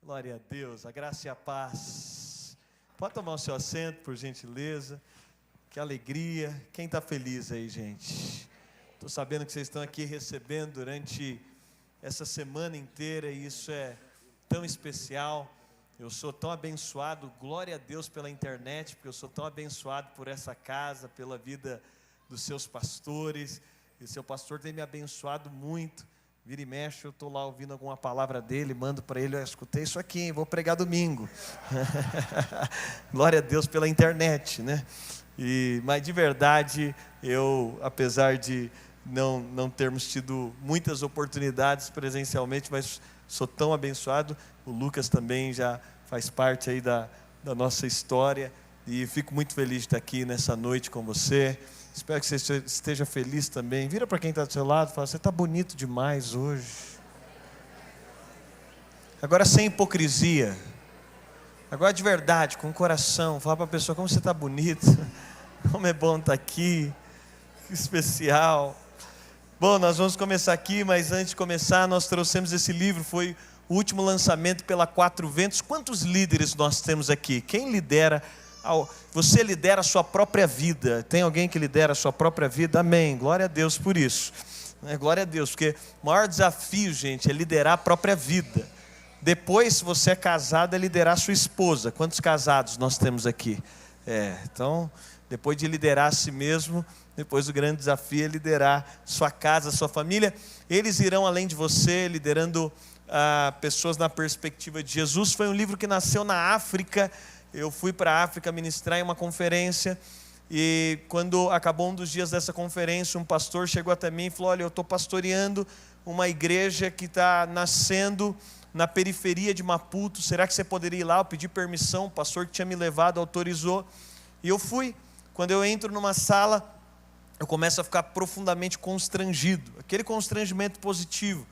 Glória a Deus, a graça e a paz. Pode tomar o seu assento, por gentileza. Que alegria. Quem está feliz aí, gente? Estou sabendo que vocês estão aqui recebendo durante essa semana inteira e isso é tão especial. Eu sou tão abençoado, glória a Deus pela internet, porque eu sou tão abençoado por essa casa, pela vida dos seus pastores. E o seu pastor tem me abençoado muito. Vira e mexe, eu estou lá ouvindo alguma palavra dele, mando para ele, eu escutei isso aqui, hein, vou pregar domingo. Glória a Deus pela internet, né? Mas de verdade, eu, apesar de não termos tido muitas oportunidades presencialmente, mas sou tão abençoado. O Lucas também já faz parte aí da nossa história, e fico muito feliz de estar aqui nessa noite com você. Espero que você esteja feliz também. Vira para quem está do seu lado e fala: você está bonito demais hoje. Agora sem hipocrisia. Agora de verdade, com o coração. Fala para a pessoa: como você está bonito. Como é bom estar aqui. Que especial. Bom, nós vamos começar aqui, mas antes de começar, nós trouxemos esse livro. Foi o último lançamento pela Quatro Ventos. Quantos líderes nós temos aqui? Quem lidera? Você lidera a sua própria vida. Tem alguém que lidera a sua própria vida? Amém, glória a Deus por isso. Glória a Deus, porque o maior desafio, gente, é liderar a própria vida. Depois, se você é casado, é liderar a sua esposa. Quantos casados nós temos aqui? Então, depois de liderar a si mesmo, depois o grande desafio é liderar sua casa, sua família. Eles irão além de você, liderando pessoas na perspectiva de Jesus. Foi um livro que nasceu na África. Eu fui para a África ministrar em uma conferência, e quando acabou um dos dias dessa conferência, um pastor chegou até mim e falou: olha, eu estou pastoreando uma igreja que está nascendo na periferia de Maputo, será que você poderia ir lá? Eu pedi permissão, o pastor que tinha me levado autorizou, e eu fui. Quando eu entro numa sala, eu começo a ficar profundamente constrangido, aquele constrangimento positivo,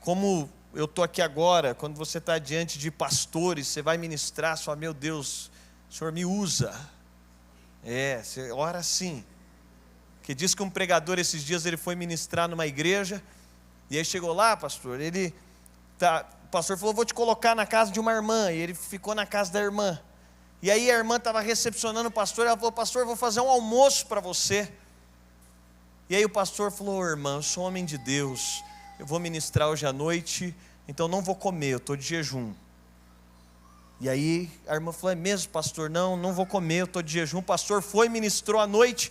como eu estou aqui agora. Quando você está diante de pastores, você vai ministrar, você fala: meu Deus, o Senhor me usa. Você ora assim. Que diz que um pregador esses dias, ele foi ministrar numa igreja, e aí chegou lá, pastor, o pastor falou: vou te colocar na casa de uma irmã, e ele ficou na casa da irmã, e aí a irmã estava recepcionando o pastor, ela falou: pastor, vou fazer um almoço para você. E aí o pastor falou: irmã, eu sou homem de Deus, eu vou ministrar hoje à noite, então não vou comer, eu estou de jejum. E aí a irmã falou: é mesmo, pastor? Não vou comer, eu estou de jejum. O pastor foi e ministrou à noite.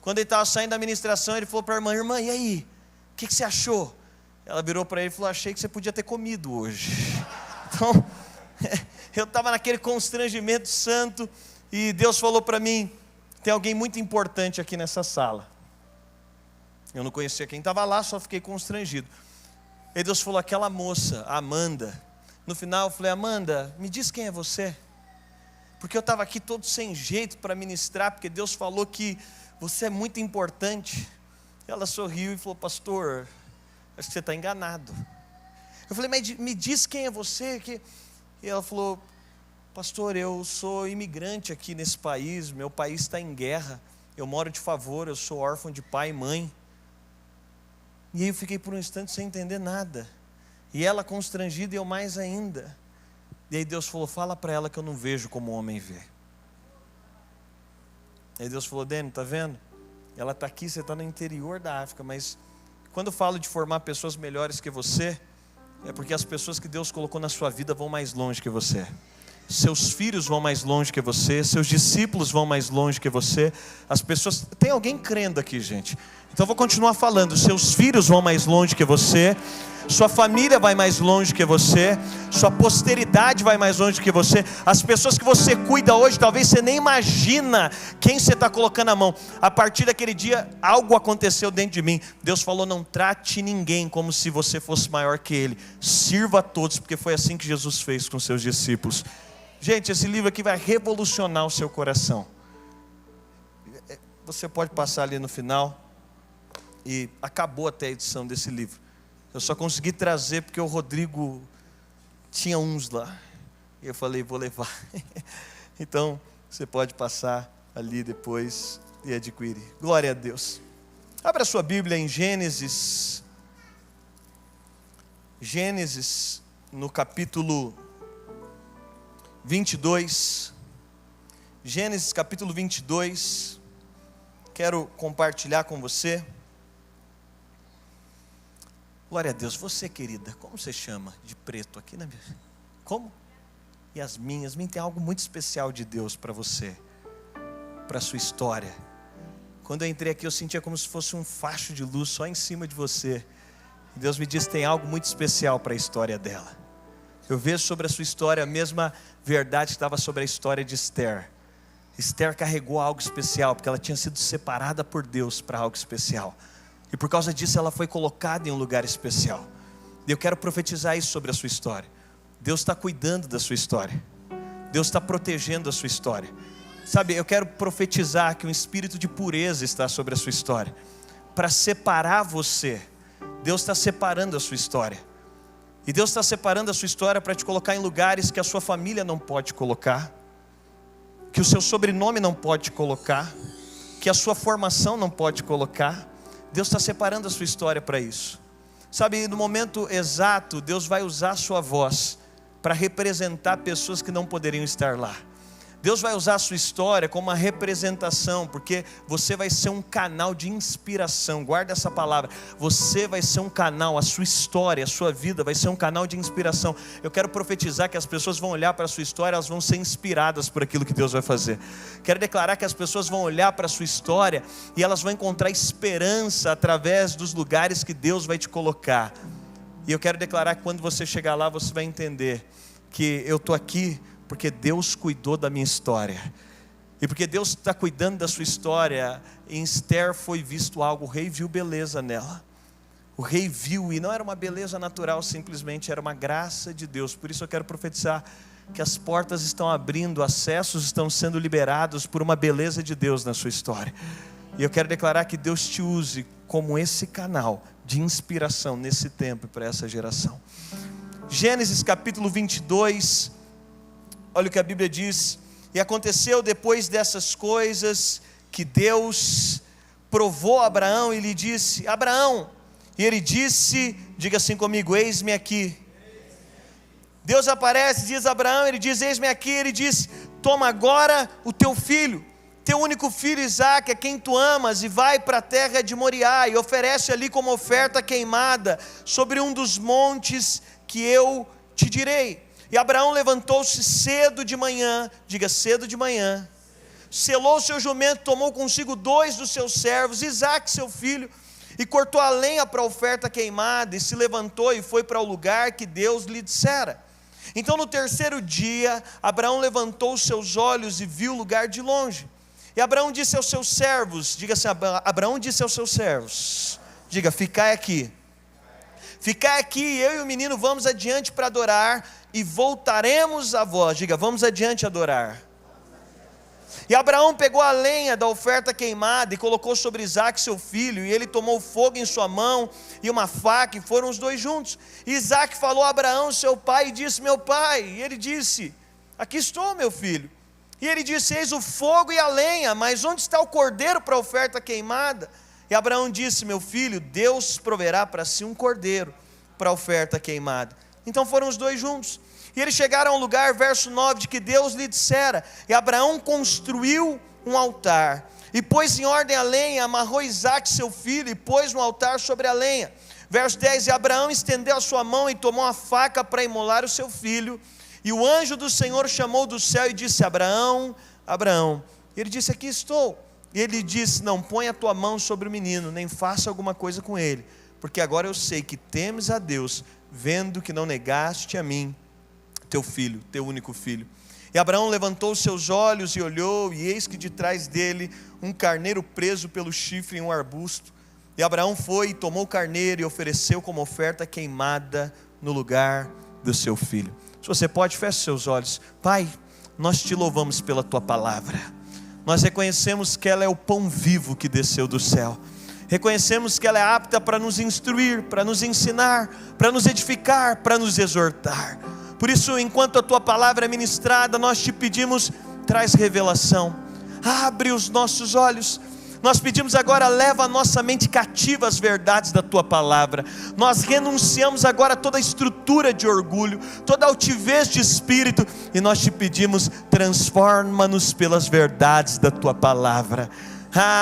Quando ele estava saindo da ministração, ele falou para a irmã: irmã, e aí? O que você achou? Ela virou para ele e falou: achei que você podia ter comido hoje. Então, eu estava naquele constrangimento santo, e Deus falou para mim: tem alguém muito importante aqui nessa sala. Eu não conhecia quem estava lá, só fiquei constrangido. E Deus falou: aquela moça, a Amanda. No final eu falei: Amanda, me diz quem é você? Porque eu estava aqui todo sem jeito para ministrar, porque Deus falou que você é muito importante. Ela sorriu e falou: pastor, acho que você está enganado. Eu falei: mas me diz quem é você? E ela falou: pastor, eu sou imigrante aqui nesse país, meu país está em guerra, eu moro de favor, eu sou órfão de pai e mãe. E aí eu fiquei por um instante sem entender nada. E ela constrangida, e eu mais ainda. E aí Deus falou: fala para ela que eu não vejo como o homem vê. E aí Deus falou: Dani, está vendo? Ela está aqui, você está no interior da África, mas quando eu falo de formar pessoas melhores que você, é porque as pessoas que Deus colocou na sua vida vão mais longe que você. Seus filhos vão mais longe que você, seus discípulos vão mais longe que você. As pessoas, tem alguém crendo aqui, gente? Então eu vou continuar falando. Seus filhos vão mais longe que você, sua família vai mais longe que você, sua posteridade vai mais longe que você. As pessoas que você cuida hoje, talvez você nem imagina quem você está colocando a mão. A partir daquele dia, algo aconteceu dentro de mim. Deus falou: não trate ninguém como se você fosse maior que ele, sirva a todos, porque foi assim que Jesus fez com seus discípulos. Gente, esse livro aqui vai revolucionar o seu coração. Você pode passar ali no final. E acabou até a edição desse livro. Eu só consegui trazer porque o Rodrigo tinha uns lá. E eu falei: vou levar. Então, você pode passar ali depois e adquirir. Glória a Deus. Abra sua Bíblia em Gênesis no capítulo 22. Gênesis capítulo 22. Quero compartilhar com você. Glória a Deus. Você, querida, como você chama de preto aqui na minha? Como? Yasmin. Yasmin, tem algo muito especial de Deus para você, para a sua história. Quando eu entrei aqui, eu sentia como se fosse um facho de luz só em cima de você. E Deus me disse que tem algo muito especial para a história dela. Eu vejo sobre a sua história a mesma verdade que estava sobre a história de Esther. Esther carregou algo especial, porque ela tinha sido separada por Deus para algo especial. E por causa disso ela foi colocada em um lugar especial. E eu quero profetizar isso sobre a sua história. Deus está cuidando da sua história. Deus está protegendo a sua história. Sabe, eu quero profetizar que um espírito de pureza está sobre a sua história. Para separar você. Deus está separando a sua história. E Deus está separando a sua história para te colocar em lugares que a sua família não pode colocar, que o seu sobrenome não pode colocar, que a sua formação não pode colocar. Deus está separando a sua história para isso. Sabe, no momento exato, Deus vai usar a sua voz para representar pessoas que não poderiam estar lá. Deus vai usar a sua história como uma representação, porque você vai ser um canal de inspiração. Guarda essa palavra. Você vai ser um canal, a sua história, a sua vida vai ser um canal de inspiração. Eu quero profetizar que as pessoas vão olhar para a sua história, elas vão ser inspiradas por aquilo que Deus vai fazer. Quero declarar que as pessoas vão olhar para a sua história e elas vão encontrar esperança através dos lugares que Deus vai te colocar. E eu quero declarar que quando você chegar lá, você vai entender que eu estou aqui porque Deus cuidou da minha história. E porque Deus está cuidando da sua história, em Esther foi visto algo, o rei viu beleza nela. O rei viu, e não era uma beleza natural simplesmente, era uma graça de Deus. Por isso eu quero profetizar que as portas estão abrindo, acessos estão sendo liberados por uma beleza de Deus na sua história. E eu quero declarar que Deus te use como esse canal de inspiração nesse tempo para essa geração. Gênesis capítulo 22, olha o que a Bíblia diz. E aconteceu depois dessas coisas que Deus provou a Abraão e lhe disse: Abraão, e ele disse, diga assim comigo, eis-me aqui. Deus aparece, diz a Abraão, ele diz, eis-me aqui. Ele diz, toma agora o teu filho, teu único filho Isaque, a quem tu amas, e vai para a terra de Moriá, e oferece ali como oferta queimada, sobre um dos montes que eu te direi. E Abraão levantou-se cedo de manhã, diga cedo de manhã, selou o seu jumento, tomou consigo 2 dos seus servos, Isaque seu filho, e cortou a lenha para a oferta queimada, e se levantou e foi para o lugar que Deus lhe dissera. Então no terceiro dia, Abraão levantou os seus olhos e viu o lugar de longe. E Abraão disse aos seus servos, diga assim, Abraão disse aos seus servos, diga, ficai aqui. Ficai aqui, eu e o menino vamos adiante para adorar, e voltaremos a vós. Diga, vamos adiante adorar. E Abraão pegou a lenha da oferta queimada e colocou sobre Isaque seu filho, e ele tomou fogo em sua mão e uma faca, e foram os dois juntos. E Isaque falou a Abraão seu pai e disse, meu pai. E ele disse, aqui estou meu filho. E ele disse, eis o fogo e a lenha, mas onde está o cordeiro para a oferta queimada? E Abraão disse, meu filho, Deus proverá para si um cordeiro para a oferta queimada. Então foram os dois juntos. E eles chegaram ao lugar, verso 9, de que Deus lhe dissera. E Abraão construiu um altar, e pôs em ordem a lenha, amarrou Isaque seu filho, e pôs um altar sobre a lenha. Verso 10, e Abraão estendeu a sua mão e tomou a faca para imolar o seu filho. E o anjo do Senhor chamou do céu e disse, Abraão, Abraão. E ele disse, aqui estou. E ele disse, não ponha a tua mão sobre o menino, nem faça alguma coisa com ele, porque agora eu sei que temes a Deus, vendo que não negaste a mim, teu filho, teu único filho. E Abraão levantou os seus olhos e olhou, e eis que de trás dele um carneiro preso pelo chifre em um arbusto. E Abraão foi e tomou o carneiro e ofereceu como oferta queimada no lugar do seu filho. Se você pode, feche seus olhos. Pai, nós te louvamos pela tua palavra. Nós reconhecemos que ela é o pão vivo que desceu do céu. Reconhecemos que ela é apta para nos instruir, para nos ensinar, para nos edificar, para nos exortar. Por isso, enquanto a tua palavra é ministrada, nós te pedimos, traz revelação. Abre os nossos olhos, Nós pedimos agora, leva a nossa mente cativa às verdades da Tua palavra. Nós renunciamos agora a toda estrutura de orgulho, toda altivez de espírito, e nós te pedimos, transforma-nos pelas verdades da Tua palavra.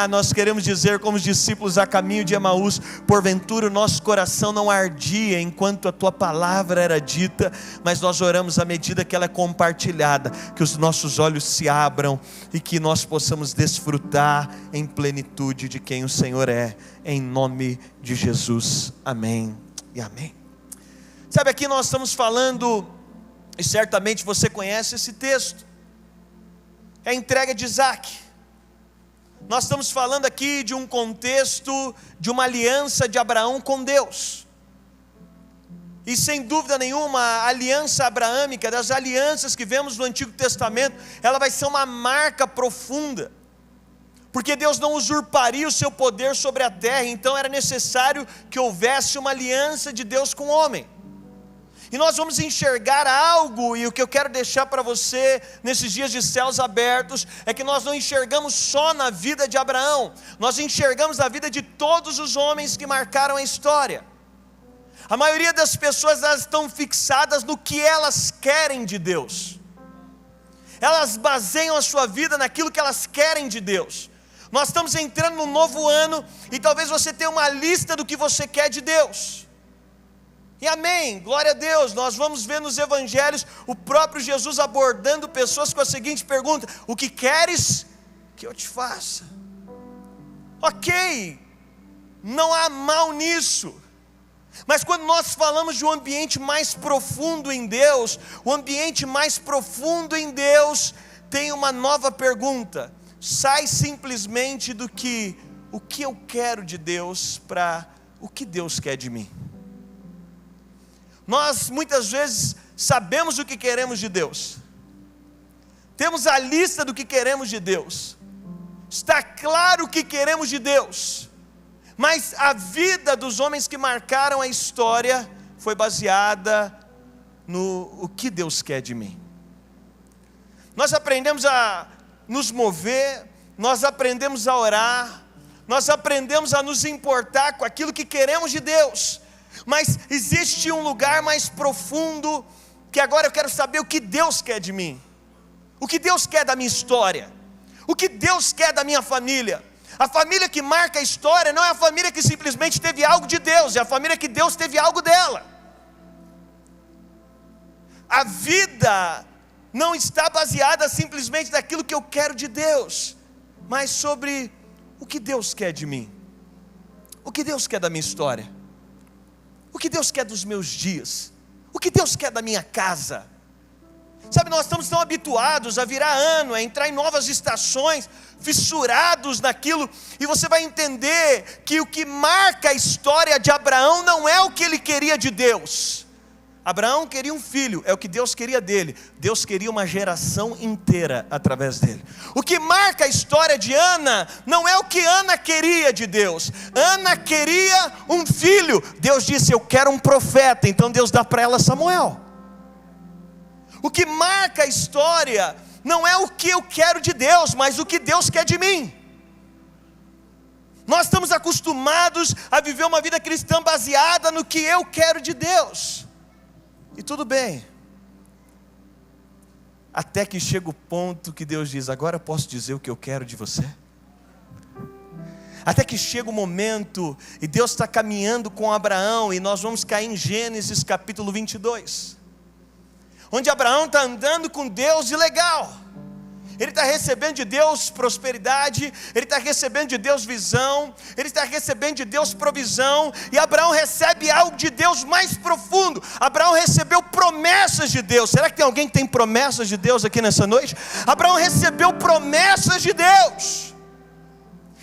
Nós queremos dizer como os discípulos a caminho de Emaús: porventura o nosso coração não ardia enquanto a Tua palavra era dita, mas nós oramos à medida que ela é compartilhada, que os nossos olhos se abram e que nós possamos desfrutar em plenitude de quem o Senhor é, em nome de Jesus, amém e amém. Sabe, aqui nós estamos falando, e certamente você conhece esse texto, é a entrega de Isaac. Nós estamos falando aqui de um contexto de uma aliança de Abraão com Deus. E sem dúvida nenhuma, a aliança abraâmica, das alianças que vemos no Antigo Testamento, ela vai ser uma marca profunda. Porque Deus não usurparia o seu poder sobre a terra, então era necessário que houvesse uma aliança de Deus com o homem. E nós vamos enxergar algo, e o que eu quero deixar para você nesses dias de céus abertos, é que nós não enxergamos só na vida de Abraão, nós enxergamos a vida de todos os homens que marcaram a história. A maioria das pessoas, elas estão fixadas no que elas querem de Deus, elas baseiam a sua vida naquilo que elas querem de Deus. Nós estamos entrando no novo ano, e talvez você tenha uma lista do que você quer de Deus. E amém, glória a Deus. Nós vamos ver nos evangelhos o próprio Jesus abordando pessoas com a seguinte pergunta: o que queres que eu te faça? Ok, não há mal nisso. Mas quando nós falamos de um ambiente mais profundo em Deus, o ambiente mais profundo em Deus tem uma nova pergunta. Sai simplesmente do que o que eu quero de Deus para o que Deus quer de mim. Nós muitas vezes sabemos o que queremos de Deus, temos a lista do que queremos de Deus, está claro o que queremos de Deus, mas a vida dos homens que marcaram a história foi baseada no o que Deus quer de mim. Nós aprendemos a nos mover, nós aprendemos a orar, nós aprendemos a nos importar com aquilo que queremos de Deus, mas existe um lugar mais profundo, que agora eu quero saber o que Deus quer de mim, o que Deus quer da minha história, o que Deus quer da minha família. A família que marca a história não é a família que simplesmente teve algo de Deus, é a família que Deus teve algo dela. A vida não está baseada simplesmente naquilo que eu quero de Deus, mas sobre o que Deus quer de mim, o que Deus quer da minha história, o que Deus quer dos meus dias, o que Deus quer da minha casa. Sabe, nós estamos tão habituados a virar ano, a entrar em novas estações, fissurados naquilo, e você vai entender que o que marca a história de Abraão não é o que ele queria de Deus. Abraão queria um filho, é o que Deus queria dele. Deus queria uma geração inteira através dele. O que marca a história de Ana não é o que Ana queria de Deus. Ana queria um filho, Deus disse: eu quero um profeta, então Deus dá para ela Samuel. O que marca a história não é o que eu quero de Deus, mas o que Deus quer de mim. Nós estamos acostumados a viver uma vida cristã baseada no que eu quero de Deus. E tudo bem, até que chega o ponto que Deus diz: agora eu posso dizer o que eu quero de você. Até que chega o momento, e Deus está caminhando com Abraão, e nós vamos cair em Gênesis capítulo 22, onde Abraão está andando com Deus e legal, ele está recebendo de Deus prosperidade, ele está recebendo de Deus visão, ele está recebendo de Deus provisão, e Abraão recebe algo de Deus mais profundo. Abraão recebeu promessas de Deus. Será que tem alguém que tem promessas de Deus aqui nessa noite? Abraão recebeu promessas de Deus,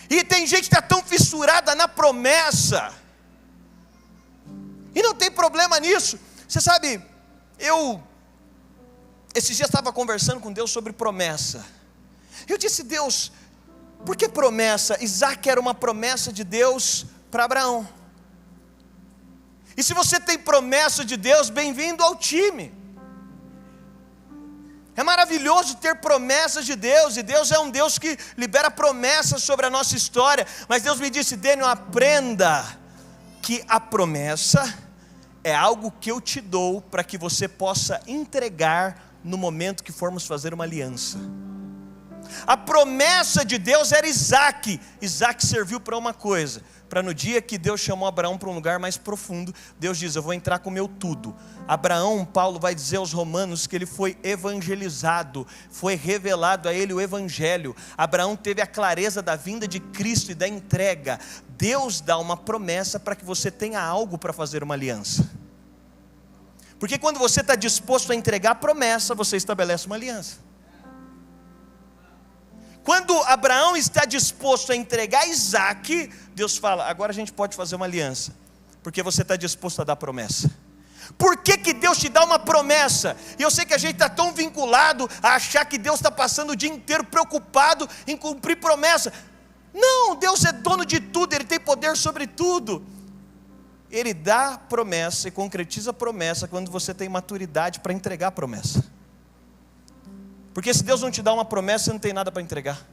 e tem gente que está tão fissurada na promessa, e não tem problema nisso. Você sabe, esses dias estava conversando com Deus sobre promessa. Eu disse: Deus, por que promessa? Isaac era uma promessa de Deus para Abraão. E se você tem promessa de Deus, bem-vindo ao time. É maravilhoso ter promessas de Deus, e Deus é um Deus que libera promessas sobre a nossa história. Mas Deus me disse: Daniel, aprenda que a promessa é algo que eu te dou para que você possa entregar no momento que formos fazer uma aliança. A promessa de Deus era Isaac. Isaac serviu para uma coisa, para no dia que Deus chamou Abraão para um lugar mais profundo, Deus diz: eu vou entrar com o meu tudo. Abraão, Paulo vai dizer aos romanos que ele foi evangelizado, foi revelado a ele o evangelho. Abraão teve a clareza da vinda de Cristo e da entrega. Deus dá uma promessa para que você tenha algo para fazer uma aliança. Porque quando você está disposto a entregar a promessa, você estabelece uma aliança. Quando Abraão está disposto a entregar Isaac, Deus fala: agora a gente pode fazer uma aliança, porque você está disposto a dar promessa. Por que Deus te dá uma promessa? E eu sei que a gente está tão vinculado a achar que Deus está passando o dia inteiro preocupado em cumprir promessa. Não, Deus é dono de tudo, Ele tem poder sobre tudo. Ele dá promessa e concretiza a promessa quando você tem maturidade para entregar a promessa. Porque se Deus não te dá uma promessa, você não tem nada para entregar.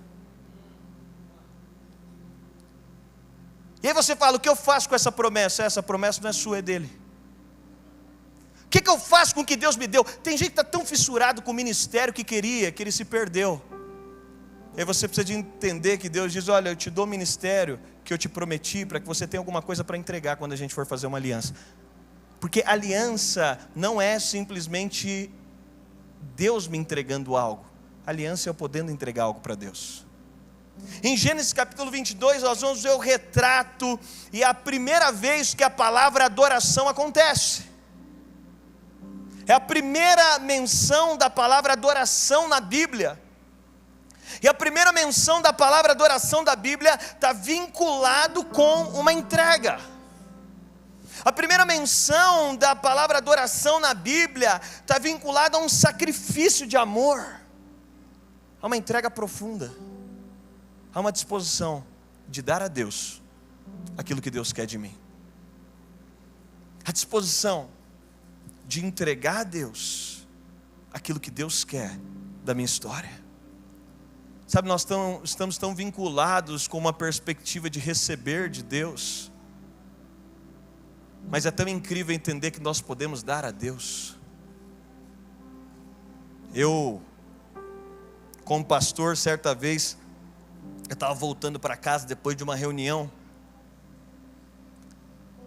E aí você fala: o que eu faço com essa promessa? Essa promessa não é sua, é dele. O que eu faço com o que Deus me deu? Tem gente que está tão fissurado com o ministério que ele se perdeu. E aí você precisa de entender que Deus diz: olha, eu te dou o ministério que eu te prometi, para que você tenha alguma coisa para entregar quando a gente for fazer uma aliança. Porque aliança não é simplesmente Deus me entregando algo. Aliança é eu podendo entregar algo para Deus. Em Gênesis capítulo 22, nós vamos ver o retrato, e é a primeira vez que a palavra adoração acontece. É a primeira menção da palavra adoração na Bíblia. E a primeira menção da palavra adoração da Bíblia está vinculado com uma entrega. A primeira menção da palavra adoração na Bíblia está vinculada a um sacrifício de amor, a uma entrega profunda, a uma disposição de dar a Deus aquilo que Deus quer de mim, a disposição de entregar a Deus aquilo que Deus quer da minha história. Sabe, nós estamos tão vinculados com uma perspectiva de receber de Deus, mas é tão incrível entender que nós podemos dar a Deus. Eu, como pastor, certa vez, eu estava voltando para casa depois de uma reunião,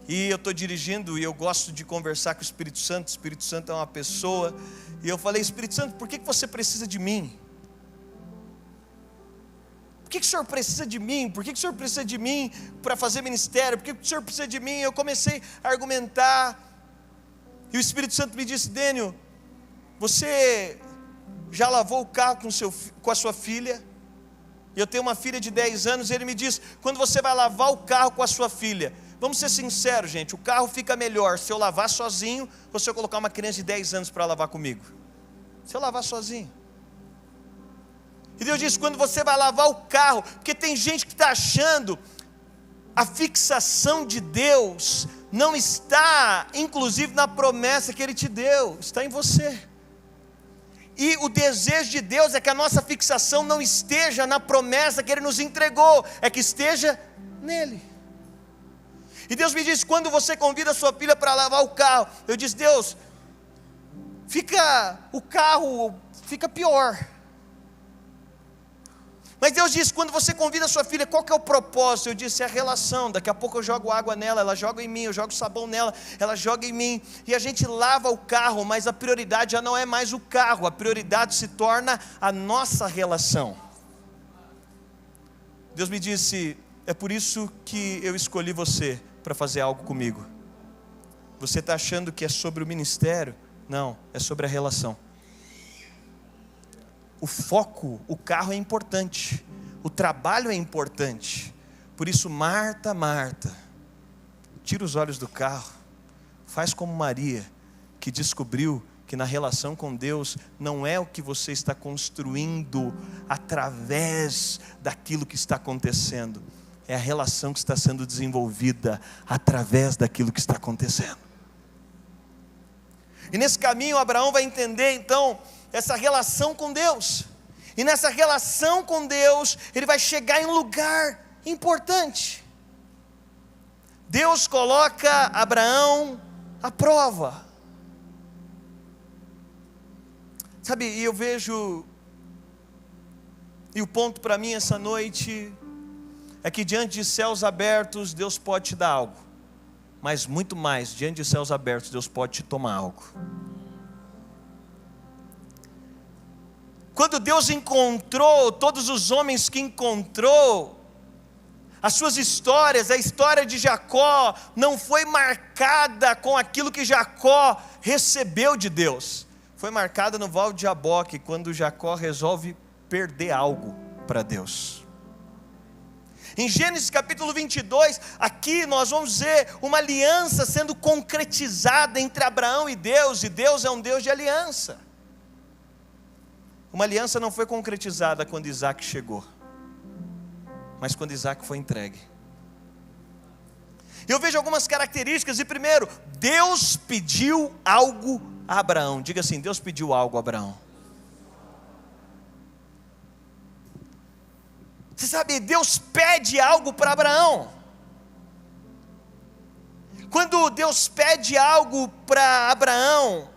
e eu estou dirigindo e eu gosto de conversar com o Espírito Santo. O Espírito Santo é uma pessoa, e eu falei: Espírito Santo, por que você precisa de mim? Por que o Senhor precisa de mim? Por que o Senhor precisa de mim para fazer ministério? Por que o Senhor precisa de mim? Eu comecei a argumentar, e o Espírito Santo me disse: Daniel, você já lavou o carro com a sua filha? E eu tenho uma filha de 10 anos, e ele me diz: quando você vai lavar o carro com a sua filha, vamos ser sinceros, gente, o carro fica melhor se eu lavar sozinho, ou se eu colocar uma criança de 10 anos para lavar comigo? Se eu lavar sozinho. E Deus diz: quando você vai lavar o carro, porque tem gente que está achando, a fixação de Deus não está, inclusive, na promessa que Ele te deu, está em você. E o desejo de Deus é que a nossa fixação não esteja na promessa que Ele nos entregou, é que esteja nele. E Deus me disse: quando você convida a sua filha para lavar o carro, eu disse: Deus, o carro fica pior. Mas Deus disse: quando você convida a sua filha, qual que é o propósito? Eu disse: é a relação. Daqui a pouco eu jogo água nela, ela joga em mim, eu jogo sabão nela, ela joga em mim, e a gente lava o carro, mas a prioridade já não é mais o carro, a prioridade se torna a nossa relação. Deus me disse: é por isso que eu escolhi você para fazer algo comigo. Você está achando que é sobre o ministério? Não, é sobre a relação. O foco, o carro é importante, o trabalho é importante. Por isso, Marta, Marta, tira os olhos do carro, faz como Maria, que descobriu que na relação com Deus não é o que você está construindo através daquilo que está acontecendo, é a relação que está sendo desenvolvida através daquilo que está acontecendo. E nesse caminho Abraão vai entender então essa relação com Deus. E nessa relação com Deus, ele vai chegar em um lugar importante. Deus coloca Abraão à prova. Sabe, e eu vejo, e o ponto para mim essa noite, é que diante de céus abertos, Deus pode te dar algo. Mas muito mais, diante de céus abertos, Deus pode te tomar algo. Quando Deus encontrou todos os homens que encontrou, as suas histórias, a história de Jacó não foi marcada com aquilo que Jacó recebeu de Deus. Foi marcada no Val de Jaboque, quando Jacó resolve perder algo para Deus. Em Gênesis capítulo 22, aqui nós vamos ver uma aliança sendo concretizada entre Abraão e Deus é um Deus de aliança. Uma aliança não foi concretizada quando Isaac chegou, mas quando Isaac foi entregue. Eu vejo algumas características, e primeiro, Deus pediu algo a Abraão. Diga assim: Deus pediu algo a Abraão. Você sabe, Deus pede algo para Abraão. Quando Deus pede algo para Abraão,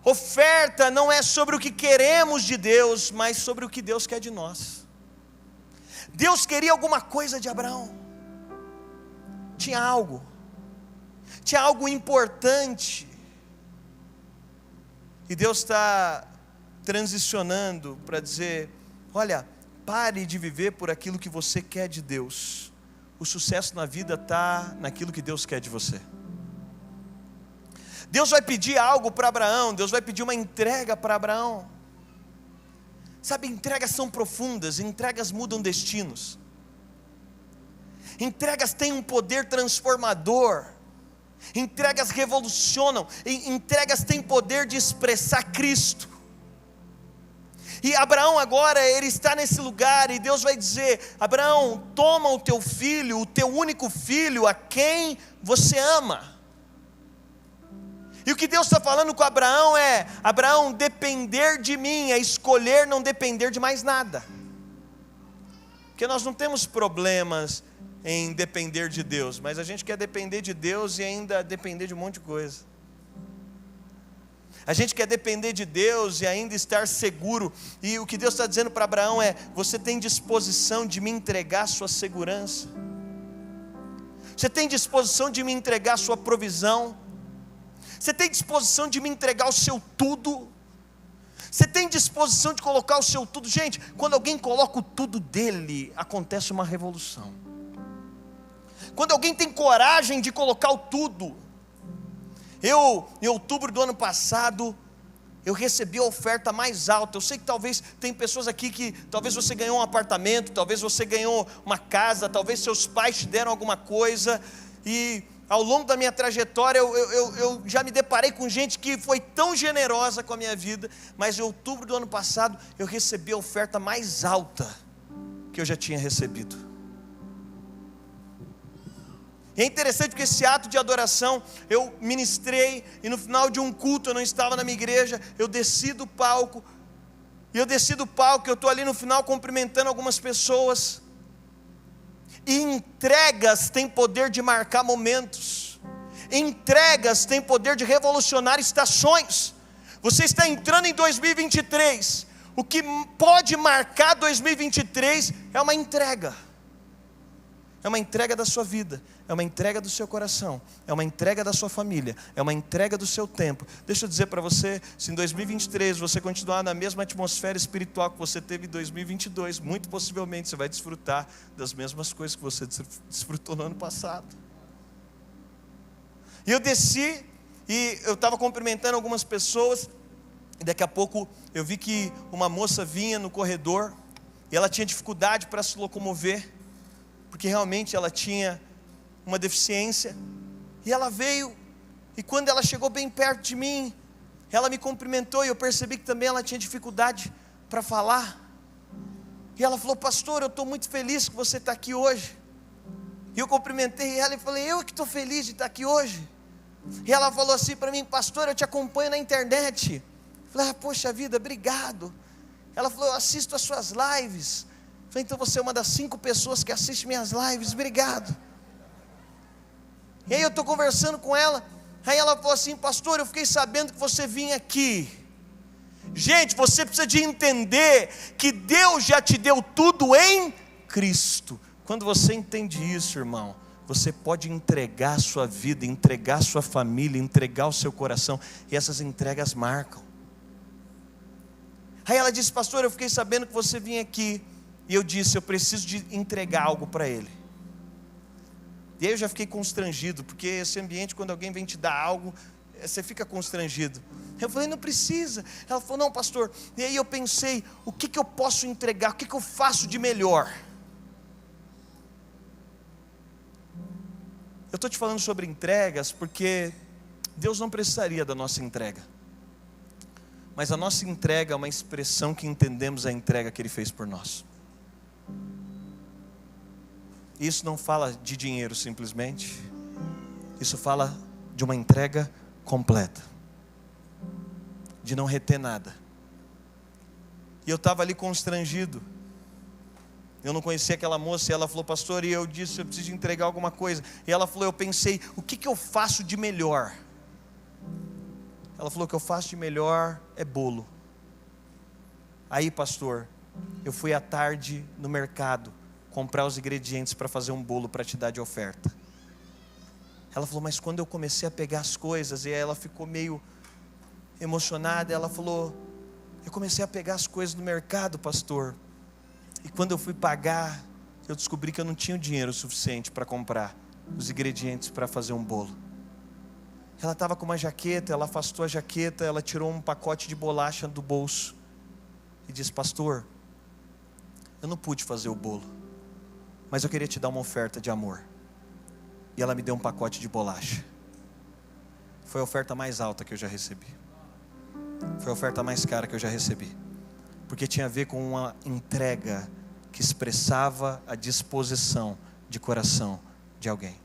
oferta não é sobre o que queremos de Deus, mas sobre o que Deus quer de nós. Deus queria alguma coisa de Abraão. Tinha algo importante. E Deus está transicionando para dizer: olha, pare de viver por aquilo que você quer de Deus. O sucesso na vida está naquilo que Deus quer de você. Deus vai pedir algo para Abraão, Deus vai pedir uma entrega para Abraão. Sabe, entregas são profundas, entregas mudam destinos. Entregas têm um poder transformador. Entregas revolucionam, entregas têm poder de expressar Cristo. E Abraão agora, ele está nesse lugar, e Deus vai dizer: Abraão, toma o teu filho, o teu único filho, a quem você ama. E o que Deus está falando com Abraão é: Abraão, depender de mim é escolher não depender de mais nada. Porque nós não temos problemas em depender de Deus, mas a gente quer depender de Deus e ainda depender de um monte de coisa. A gente quer depender de Deus e ainda estar seguro. E o que Deus está dizendo para Abraão é: você tem disposição de me entregar a sua segurança? Você tem disposição de me entregar a sua provisão? Você tem disposição de me entregar o seu tudo? Você tem disposição de colocar o seu tudo? Gente, quando alguém coloca o tudo dele, acontece uma revolução. Quando alguém tem coragem de colocar o tudo. Em outubro do ano passado, eu recebi a oferta mais alta. Eu sei que talvez tem pessoas aqui que talvez você ganhou um apartamento, talvez você ganhou uma casa, talvez seus pais te deram alguma coisa. E ao longo da minha trajetória, eu já me deparei com gente que foi tão generosa com a minha vida. Mas em outubro do ano passado, eu recebi a oferta mais alta que eu já tinha recebido. E é interessante porque esse ato de adoração, eu ministrei, e no final de um culto, eu não estava na minha igreja, eu desci do palco, eu estou ali no final cumprimentando algumas pessoas. E entregas têm poder de marcar momentos, entregas têm poder de revolucionar estações. Você está entrando em 2023, o que pode marcar 2023 é uma entrega. É uma entrega da sua vida, é uma entrega do seu coração, é uma entrega da sua família, é uma entrega do seu tempo. Deixa eu dizer para você, se em 2023 você continuar na mesma atmosfera espiritual que você teve em 2022, muito possivelmente você vai desfrutar das mesmas coisas que você desfrutou no ano passado. E eu desci, e eu estava cumprimentando algumas pessoas, e daqui a pouco eu vi que uma moça vinha no corredor, e ela tinha dificuldade para se locomover, porque realmente ela tinha uma deficiência. E ela veio, e quando ela chegou bem perto de mim, ela me cumprimentou, e eu percebi que também ela tinha dificuldade para falar. E ela falou: pastor, eu estou muito feliz que você está aqui hoje. E eu cumprimentei ela e falei: eu que estou feliz de estar aqui hoje. E ela falou assim para mim: pastor, eu te acompanho na internet. Falei, poxa vida, obrigado. Ela falou, eu assisto as suas lives. Falei, então você é uma das 5 pessoas que assiste minhas lives, obrigado. E aí eu estou conversando com ela, aí ela falou assim, pastor, eu fiquei sabendo que você vinha aqui. Gente, você precisa de entender que Deus já te deu tudo em Cristo. Quando você entende isso, irmão, você pode entregar a sua vida, entregar a sua família, entregar o seu coração, e essas entregas marcam. Aí ela disse, pastor, eu fiquei sabendo que você vinha aqui, e eu disse, eu preciso de entregar algo para ele. E aí eu já fiquei constrangido, porque esse ambiente, quando alguém vem te dar algo, você fica constrangido. Eu falei, não precisa. Ela falou, não, pastor. E aí eu pensei, o que eu posso entregar? O que eu faço de melhor? Eu estou te falando sobre entregas, porque Deus não precisaria da nossa entrega. Mas a nossa entrega é uma expressão que entendemos a entrega que Ele fez por nós. Isso não fala de dinheiro simplesmente. Isso fala de uma entrega completa. De não reter nada. E eu estava ali constrangido. Eu não conhecia aquela moça e ela falou, pastor, e eu disse, eu preciso entregar alguma coisa. E ela falou, eu pensei, o que eu faço de melhor? Ela falou, o que eu faço de melhor é bolo. Aí, pastor, eu fui à tarde no mercado comprar os ingredientes para fazer um bolo para te dar de oferta. Ela falou, mas quando eu comecei a pegar as coisas, e aí ela ficou meio emocionada, ela falou, eu comecei a pegar as coisas no mercado, pastor, e quando eu fui pagar, eu descobri que eu não tinha o dinheiro suficiente para comprar os ingredientes para fazer um bolo. Ela estava com uma jaqueta, ela afastou a jaqueta, ela tirou um pacote de bolacha do bolso e disse, pastor, eu não pude fazer o bolo, mas eu queria te dar uma oferta de amor. E ela me deu um pacote de bolacha. Foi a oferta mais alta que eu já recebi. Foi a oferta mais cara que eu já recebi. Porque tinha a ver com uma entrega que expressava a disposição de coração de alguém.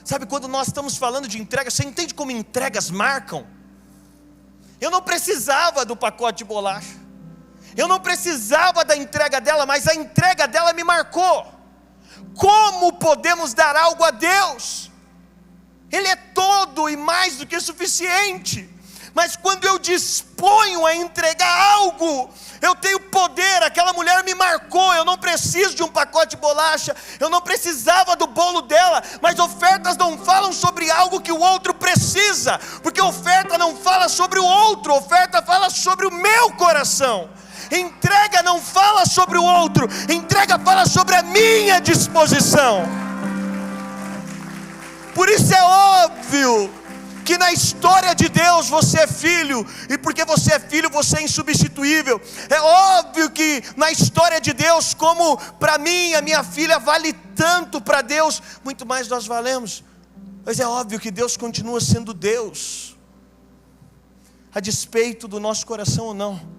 Sabe, quando nós estamos falando de entrega, você entende como entregas marcam? Eu não precisava do pacote de bolacha. Eu não precisava da entrega dela, mas a entrega dela me marcou. Como podemos dar algo a Deus? Ele é todo e mais do que suficiente. Mas quando eu disponho a entregar algo, eu tenho poder. Aquela mulher me marcou. Eu não preciso de um pacote de bolacha, eu não precisava do bolo dela. Mas ofertas não falam sobre algo que o outro precisa, porque oferta não fala sobre o outro, oferta fala sobre o meu coração. Entrega não fala sobre o outro, entrega fala sobre a minha disposição. Por isso é óbvio que na história de Deus você é filho, e porque você é filho você é insubstituível. É óbvio que na história de Deus, como para mim, a minha filha vale tanto para Deus, muito mais nós valemos. Mas é óbvio que Deus continua sendo Deus, a despeito do nosso coração ou não.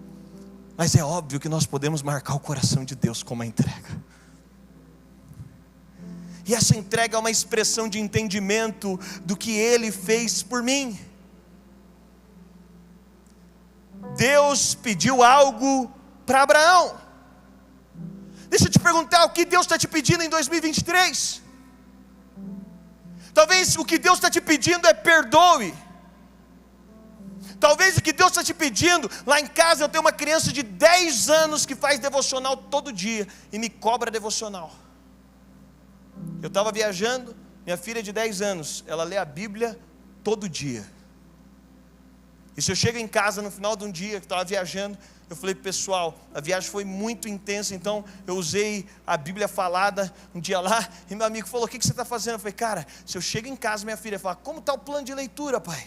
Mas é óbvio que nós podemos marcar o coração de Deus com uma entrega. E essa entrega é uma expressão de entendimento do que Ele fez por mim. Deus pediu algo para Abraão. Deixa eu te perguntar, o que Deus está te pedindo em 2023? Talvez o que Deus está te pedindo é perdoe. Talvez o que Deus está te pedindo, lá em casa eu tenho uma criança de 10 anos que faz devocional todo dia e me cobra devocional. Eu estava viajando, minha filha de 10 anos, ela lê a Bíblia todo dia. E se eu chego em casa no final de um dia que estava viajando, eu falei pessoal, a viagem foi muito intensa, então eu usei a Bíblia falada um dia lá, e meu amigo falou, o que você está fazendo? Eu falei, cara, se eu chego em casa, minha filha fala, como está o plano de leitura, pai?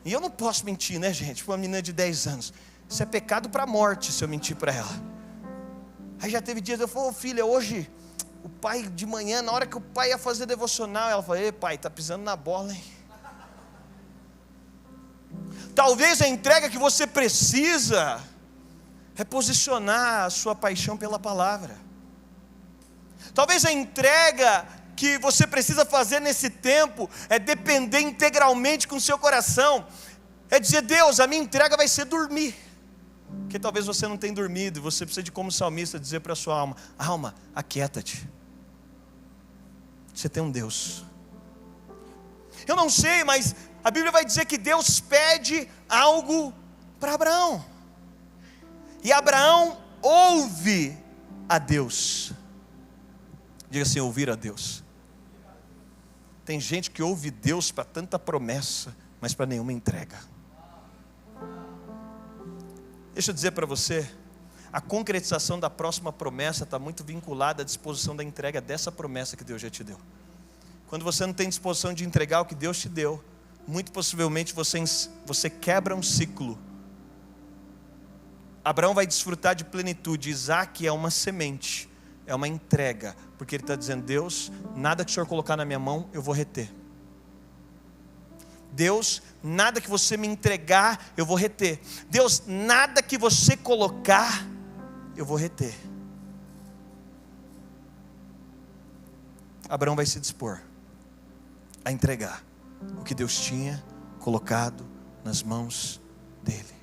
E eu não posso mentir, né, gente? Para uma menina de 10 anos. Isso é pecado para a morte, se eu mentir para ela. Aí já teve dias, eu falei, filha, hoje, o pai de manhã, na hora que o pai ia fazer devocional, ela falou, ei pai, está pisando na bola, hein? Talvez a entrega que você precisa é posicionar a sua paixão pela palavra. Talvez a entrega que você precisa fazer nesse tempo é depender integralmente com o seu coração. É dizer: Deus, a minha entrega vai ser dormir. Porque talvez você não tenha dormido, e você precisa de, como salmista, dizer para a sua alma: alma, aquieta-te. Você tem um Deus. Eu não sei, mas a Bíblia vai dizer que Deus pede algo para Abraão. E Abraão ouve a Deus. Diga assim: ouvir a Deus. Tem gente que ouve Deus para tanta promessa, mas para nenhuma entrega. Deixa eu dizer para você, a concretização da próxima promessa está muito vinculada à disposição da entrega dessa promessa que Deus já te deu. Quando você não tem disposição de entregar o que Deus te deu, muito possivelmente você quebra um ciclo. Abraão vai desfrutar de plenitude. Isaac é uma semente, é uma entrega, porque ele está dizendo: Deus, nada que o Senhor colocar na minha mão, eu vou reter. Deus, nada que você me entregar, eu vou reter. Deus, nada que você colocar, eu vou reter. Abraão vai se dispor a entregar o que Deus tinha colocado nas mãos dele.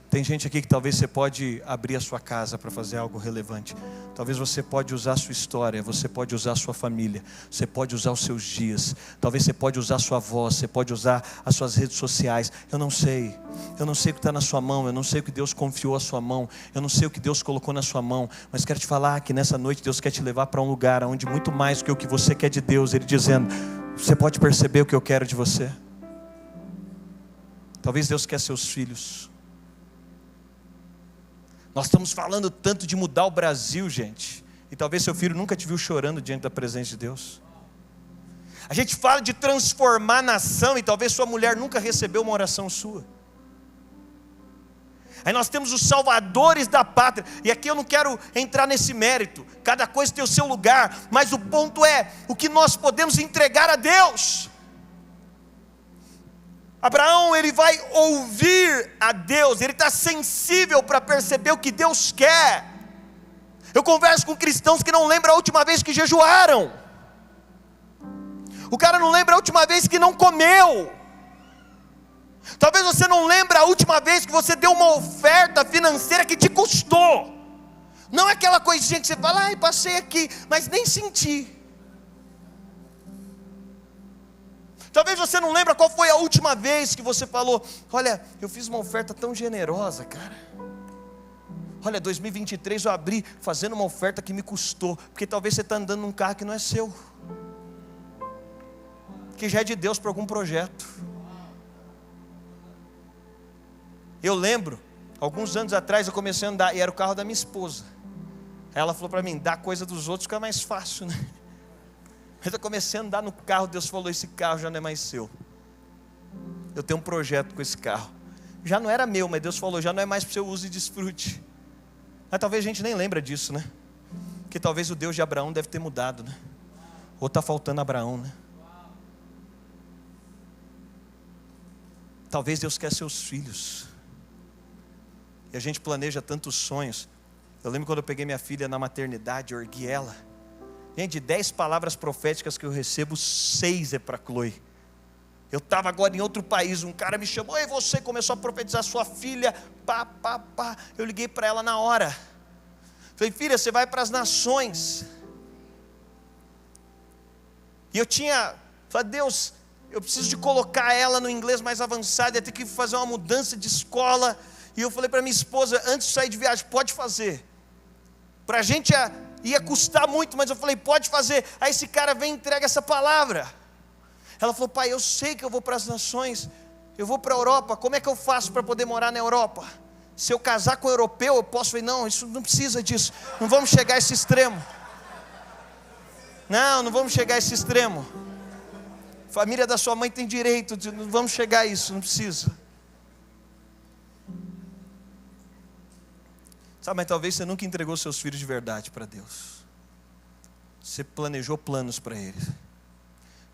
Tem gente aqui que talvez você pode abrir a sua casa para fazer algo relevante. Talvez você pode usar a sua história, você pode usar a sua família, você pode usar os seus dias. Talvez você pode usar a sua voz, você pode usar as suas redes sociais. Eu não sei o que está na sua mão, eu não sei o que Deus confiou à sua mão, eu não sei o que Deus colocou na sua mão, mas quero te falar que nessa noite Deus quer te levar para um lugar onde muito mais do que o que você quer de Deus, Ele dizendo: você pode perceber o que eu quero de você? Talvez Deus quer seus filhos. Nós estamos falando tanto de mudar o Brasil, gente, e talvez seu filho nunca te viu chorando diante da presença de Deus. A gente fala de transformar a nação, e talvez sua mulher nunca recebeu uma oração sua. Aí nós temos os salvadores da pátria, e aqui eu não quero entrar nesse mérito, cada coisa tem o seu lugar, mas o ponto é, o que nós podemos entregar a Deus. Abraão, ele vai ouvir a Deus, ele está sensível para perceber o que Deus quer. Eu converso com cristãos que não lembram a última vez que jejuaram. O cara não lembra a última vez que não comeu. Talvez você não lembre a última vez que você deu uma oferta financeira que te custou. Não é aquela coisinha que você fala: ai, passei aqui, mas nem senti. Talvez você não lembre qual foi a última vez que você falou: olha, eu fiz uma oferta tão generosa, cara. Olha, 2023 eu abri fazendo uma oferta que me custou. Porque talvez você está andando num carro que não é seu, que já é de Deus para algum projeto. Eu lembro, alguns anos atrás eu comecei a andar, e era o carro da minha esposa. Aí ela falou para mim: dar coisa dos outros fica mais fácil, né? Eu comecei a andar no carro, Deus falou: esse carro já não é mais seu. Eu tenho um projeto com esse carro. Já não era meu, mas Deus falou: já não é mais para o seu uso e desfrute. Mas talvez a gente nem lembra disso, né? Porque talvez o Deus de Abraão deve ter mudado, né? Ou está faltando Abraão, né? Talvez Deus quer seus filhos. E a gente planeja tantos sonhos. Eu lembro quando eu peguei minha filha na maternidade, eu ergui ela. Gente, de 10 palavras proféticas que eu recebo, 6 é para Chloe. Eu estava agora em outro país, um cara me chamou: e você começou a profetizar sua filha, pá. Eu liguei para ela na hora. Falei: filha, você vai para as nações. E eu falei: Deus, eu preciso de colocar ela no inglês mais avançado, ia ter que fazer uma mudança de escola. E eu falei para minha esposa, antes de sair de viagem: pode fazer. Para a gente ia custar muito, mas eu falei: pode fazer. Aí esse cara vem e entrega essa palavra. Ela falou: pai, eu sei que eu vou para as nações, eu vou para a Europa, como é que eu faço para poder morar na Europa? Se eu casar com um europeu, eu posso? Eu falei: não, isso não precisa disso, não vamos chegar a esse extremo. Não vamos chegar a esse extremo. Família da sua mãe tem direito, não vamos chegar a isso, não precisa. Sabe, mas talvez você nunca entregou seus filhos de verdade para Deus. Você planejou planos para eles.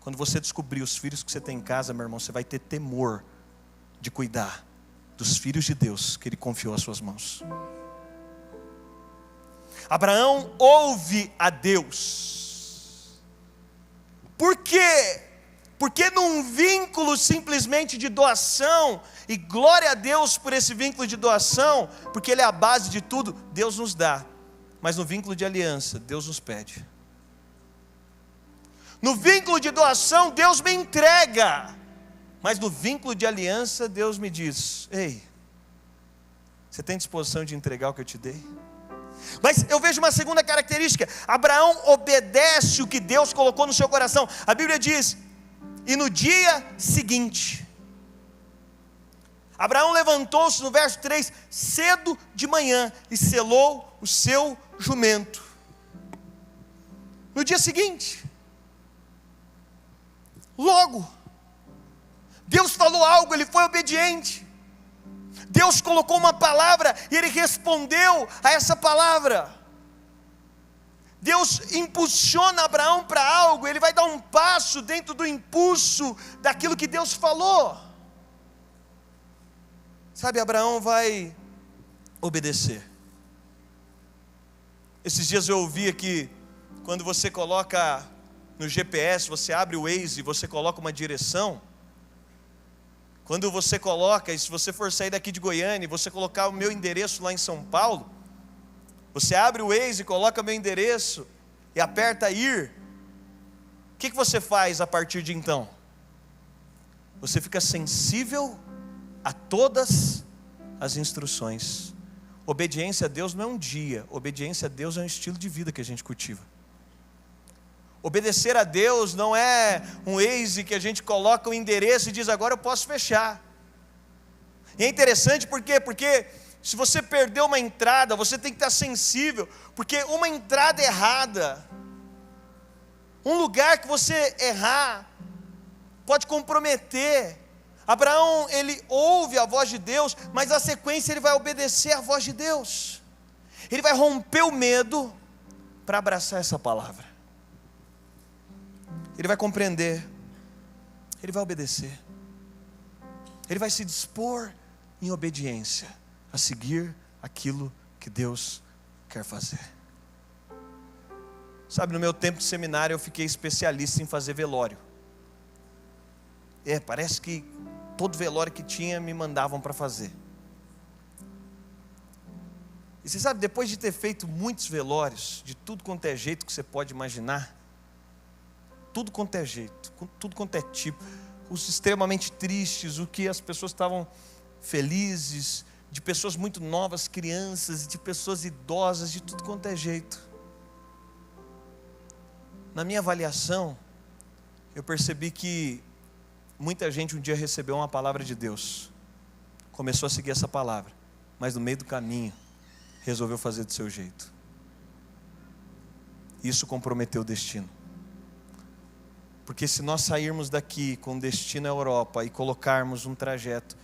Quando você descobrir os filhos que você tem em casa, meu irmão, você vai ter temor de cuidar dos filhos de Deus que Ele confiou às suas mãos. Abraão ouve a Deus. Por quê? Porque num vínculo simplesmente de doação, e glória a Deus por esse vínculo de doação, porque ele é a base de tudo, Deus nos dá. Mas no vínculo de aliança, Deus nos pede. No vínculo de doação, Deus me entrega. Mas no vínculo de aliança, Deus me diz: ei, você tem disposição de entregar o que eu te dei? Mas eu vejo uma segunda característica: Abraão obedece o que Deus colocou no seu coração. A Bíblia diz: e no dia seguinte, Abraão levantou-se, no verso 3, cedo de manhã, e selou o seu jumento. No dia seguinte, logo, Deus falou algo, ele foi obediente. Deus colocou uma palavra e ele respondeu a essa palavra. Deus impulsiona Abraão para algo, ele vai dar um passo dentro do impulso daquilo que Deus falou. Sabe, Abraão vai obedecer. Esses dias eu ouvi que quando você coloca no GPS, você abre o Waze e você coloca uma direção. Quando você coloca, e se você for sair daqui de Goiânia e você colocar o meu endereço lá em São Paulo, você abre o Waze e coloca meu endereço e aperta ir. O que você faz a partir de então? Você fica sensível a todas as instruções. Obediência a Deus não é um dia, obediência a Deus é um estilo de vida que a gente cultiva. Obedecer a Deus não é um Waze que a gente coloca o endereço e diz: agora eu posso fechar. E é interessante por quê? Porque se você perdeu uma entrada, você tem que estar sensível, porque uma entrada errada, um lugar que você errar, pode comprometer. Abraão, ele ouve a voz de Deus, mas na sequência ele vai obedecer a voz de Deus. Ele vai romper o medo para abraçar essa palavra. Ele vai compreender, ele vai obedecer, ele vai se dispor em obediência a seguir aquilo que Deus quer fazer. Sabe, no meu tempo de seminário eu fiquei especialista em fazer velório. Parece que todo velório que tinha me mandavam para fazer. E você sabe, depois de ter feito muitos velórios, de tudo quanto é jeito que você pode imaginar, tudo quanto é jeito, tudo quanto é tipo, os extremamente tristes, o que as pessoas estavam felizes, de pessoas muito novas, crianças, de pessoas idosas, de tudo quanto é jeito. Na minha avaliação, eu percebi que muita gente um dia recebeu uma palavra de Deus, começou a seguir essa palavra, mas no meio do caminho, resolveu fazer do seu jeito. Isso comprometeu o destino. Porque se nós sairmos daqui com destino à Europa e colocarmos um trajeto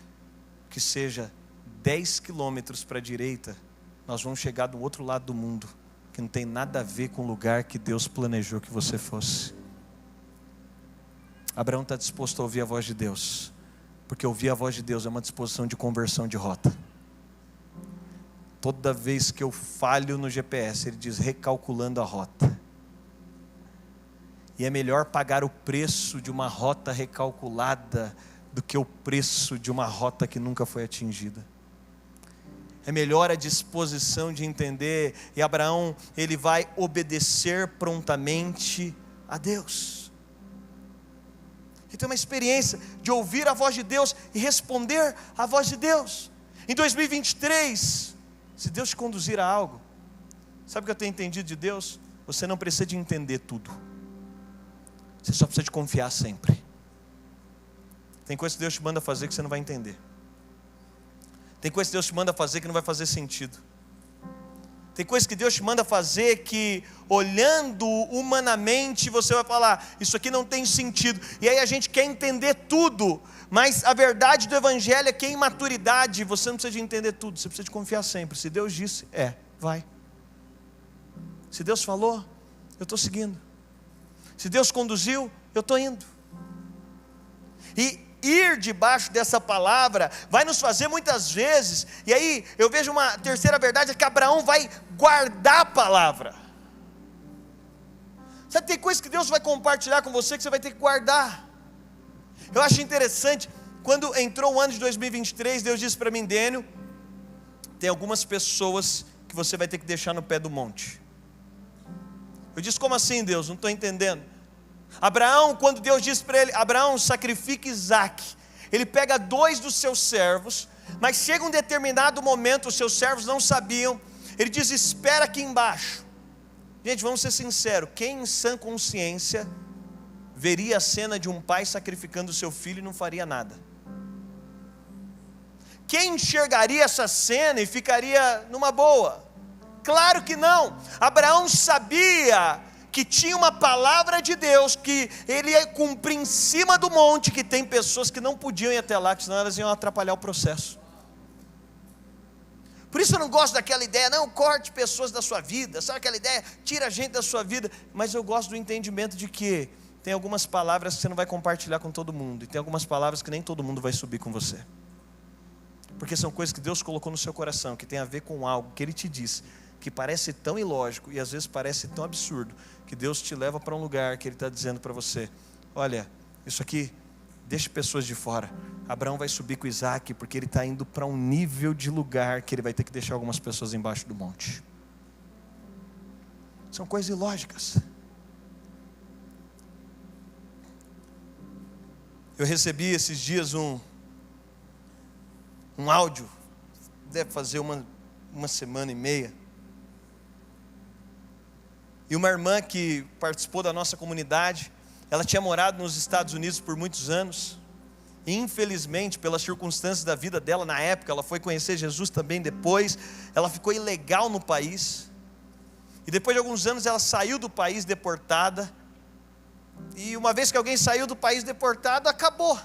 que seja 10 quilômetros para a direita, nós vamos chegar do outro lado do mundo, que não tem nada a ver com o lugar que Deus planejou que você fosse. Abraão está disposto a ouvir a voz de Deus, porque ouvir a voz de Deus é uma disposição de conversão de rota. Toda vez que eu falho no GPS, ele diz: recalculando a rota. E é melhor pagar o preço de uma rota recalculada do que o preço de uma rota que nunca foi atingida. É melhor a disposição de entender. E Abraão, ele vai obedecer prontamente a Deus. Ele tem uma experiência de ouvir a voz de Deus e responder à voz de Deus. Em 2023, se Deus te conduzir a algo, sabe o que eu tenho entendido de Deus? Você não precisa de entender tudo. Você só precisa de confiar sempre. Tem coisa que Deus te manda fazer que você não vai entender. Tem coisa que Deus te manda fazer que não vai fazer sentido. Tem coisa que Deus te manda fazer que, olhando humanamente, você vai falar: isso aqui não tem sentido. E aí a gente quer entender tudo. Mas a verdade do Evangelho é que em maturidade você não precisa de entender tudo. Você precisa de confiar sempre. Se Deus disse, vai. Se Deus falou, eu estou seguindo. Se Deus conduziu, eu estou indo. E ir debaixo dessa palavra vai nos fazer muitas vezes. E aí eu vejo uma terceira verdade, é que Abraão vai guardar a palavra. Sabe, tem coisas que Deus vai compartilhar com você que você vai ter que guardar. Eu acho interessante, quando entrou o ano de 2023, Deus disse para mim: Dênio, tem algumas pessoas que você vai ter que deixar no pé do monte. Eu disse: como assim, Deus? Não estou entendendo. Abraão, quando Deus disse para ele: Abraão, sacrifique Isaque, ele pega 2 dos seus servos, mas chega um determinado momento, os seus servos não sabiam, ele diz: espera aqui embaixo. Gente, vamos ser sinceros, quem em sã consciência veria a cena de um pai sacrificando o seu filho e não faria nada? Quem enxergaria essa cena e ficaria numa boa? Claro que não. Abraão sabia que tinha uma palavra de Deus, que ele ia cumprir em cima do monte, que tem pessoas que não podiam ir até lá, que senão elas iam atrapalhar o processo. Por isso eu não gosto daquela ideia, não corte pessoas da sua vida, sabe aquela ideia, tira a gente da sua vida, mas eu gosto do entendimento de que tem algumas palavras que você não vai compartilhar com todo mundo, e tem algumas palavras que nem todo mundo vai subir com você, porque são coisas que Deus colocou no seu coração, que tem a ver com algo que Ele te disse, que parece tão ilógico, e às vezes parece tão absurdo, que Deus te leva para um lugar que Ele está dizendo para você: olha, isso aqui, deixe pessoas de fora. Abraão vai subir com Isaque, porque ele está indo para um nível de lugar, que ele vai ter que deixar algumas pessoas embaixo do monte. São coisas ilógicas. Eu recebi esses dias um áudio, deve fazer uma semana e meia, e uma irmã que participou da nossa comunidade, ela tinha morado nos Estados Unidos por muitos anos, e infelizmente, pelas circunstâncias da vida dela na época, ela foi conhecer Jesus também depois, ela ficou ilegal no país, e depois de alguns anos ela saiu do país deportada, e uma vez que alguém saiu do país deportado, acabou.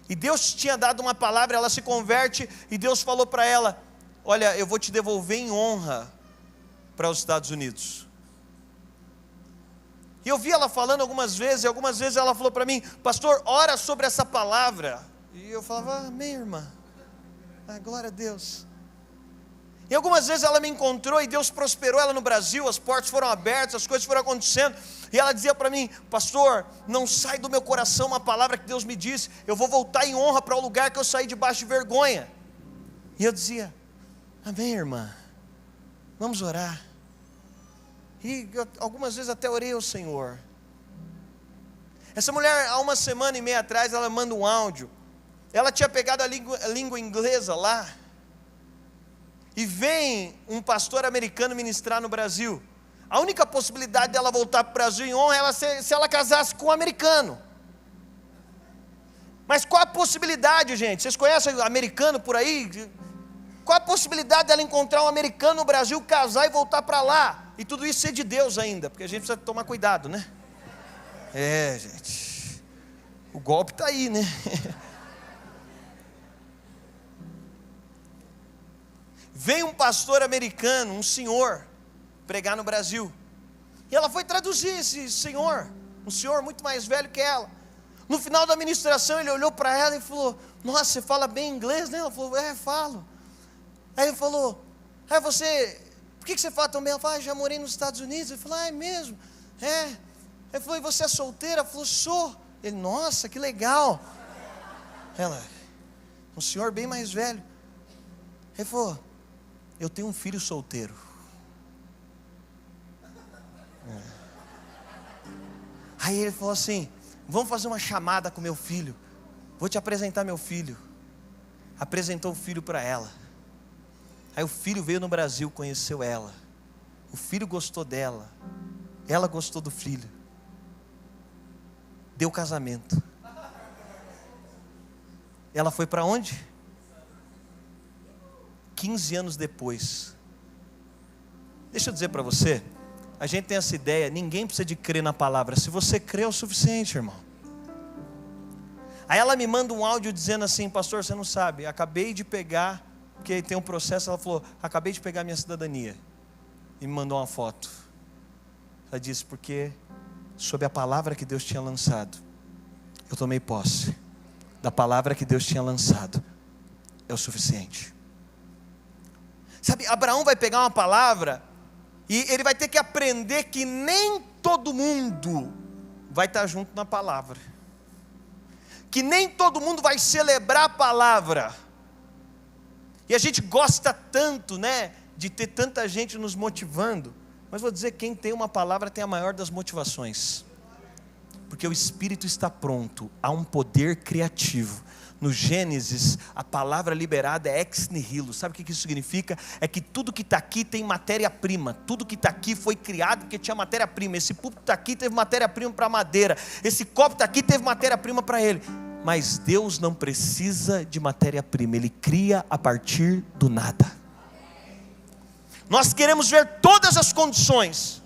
E Deus tinha dado uma palavra, ela se converte, e Deus falou para ela: olha, eu vou te devolver em honra para os Estados Unidos. E eu vi ela falando algumas vezes, e algumas vezes ela falou para mim: pastor, ora sobre essa palavra. E eu falava: amém, irmã, glória a Deus. E algumas vezes ela me encontrou, e Deus prosperou ela no Brasil, as portas foram abertas, as coisas foram acontecendo, e ela dizia para mim: pastor, não sai do meu coração uma palavra que Deus me disse, eu vou voltar em honra para o lugar que eu saí debaixo de vergonha. E eu dizia: amém, irmã, vamos orar. E algumas vezes até orei ao Senhor. Essa mulher, há uma semana e meia atrás, ela manda um áudio. Ela tinha pegado a língua inglesa lá, e vem um pastor americano ministrar no Brasil. A única possibilidade dela voltar para o Brasil em honra era se ela casasse com um americano. Mas qual a possibilidade, gente? Vocês conhecem americano por aí? Qual a possibilidade dela encontrar um americano no Brasil, casar e voltar para lá? E tudo isso ser de Deus ainda, porque a gente precisa tomar cuidado, né? Gente, o golpe está aí, né? Vem um pastor americano, um senhor, pregar no Brasil. E ela foi traduzir esse senhor, um senhor muito mais velho que ela. No final da ministração, ele olhou para ela e falou: nossa, você fala bem inglês, né? Ela falou: falo. Aí ele falou: por que você fala tão bem? Ela falou: já morei nos Estados Unidos. Ele falou: é mesmo? Ele falou: e você é solteira? Ela falou: sou. Ele: nossa, que legal. Ela: um senhor bem mais velho. Ele falou: eu tenho um filho solteiro. Aí ele falou assim: vamos fazer uma chamada com meu filho, vou te apresentar meu filho. Apresentou o filho para ela. Aí o filho veio no Brasil, conheceu ela, o filho gostou dela, ela gostou do filho, deu casamento. Ela foi para onde? 15 anos depois. Deixa eu dizer para você, a gente tem essa ideia, ninguém precisa de crer na palavra, se você crê é o suficiente, irmão. Aí ela me manda um áudio dizendo assim: pastor, você não sabe, acabei de pegar, porque tem um processo, ela falou: acabei de pegar minha cidadania. E me mandou uma foto. Ela disse: porque sob a palavra que Deus tinha lançado, eu tomei posse da palavra que Deus tinha lançado, é o suficiente. Sabe, Abraão vai pegar uma palavra, e ele vai ter que aprender que nem todo mundo vai estar junto na palavra. que nem todo mundo vai celebrar a palavra. E a gente gosta tanto, né, de ter tanta gente nos motivando. Mas vou dizer, quem tem uma palavra tem a maior das motivações. Porque o Espírito está pronto, há um poder criativo. No Gênesis, a palavra liberada é ex nihilo. Sabe o que isso significa? É que tudo que está aqui tem matéria-prima. Tudo que está aqui foi criado porque tinha matéria-prima. Esse púlpito está aqui, teve matéria-prima para madeira. Esse copo está aqui, teve matéria-prima para ele. Mas Deus não precisa de matéria-prima. Ele cria a partir do nada. Nós queremos ver todas as condições.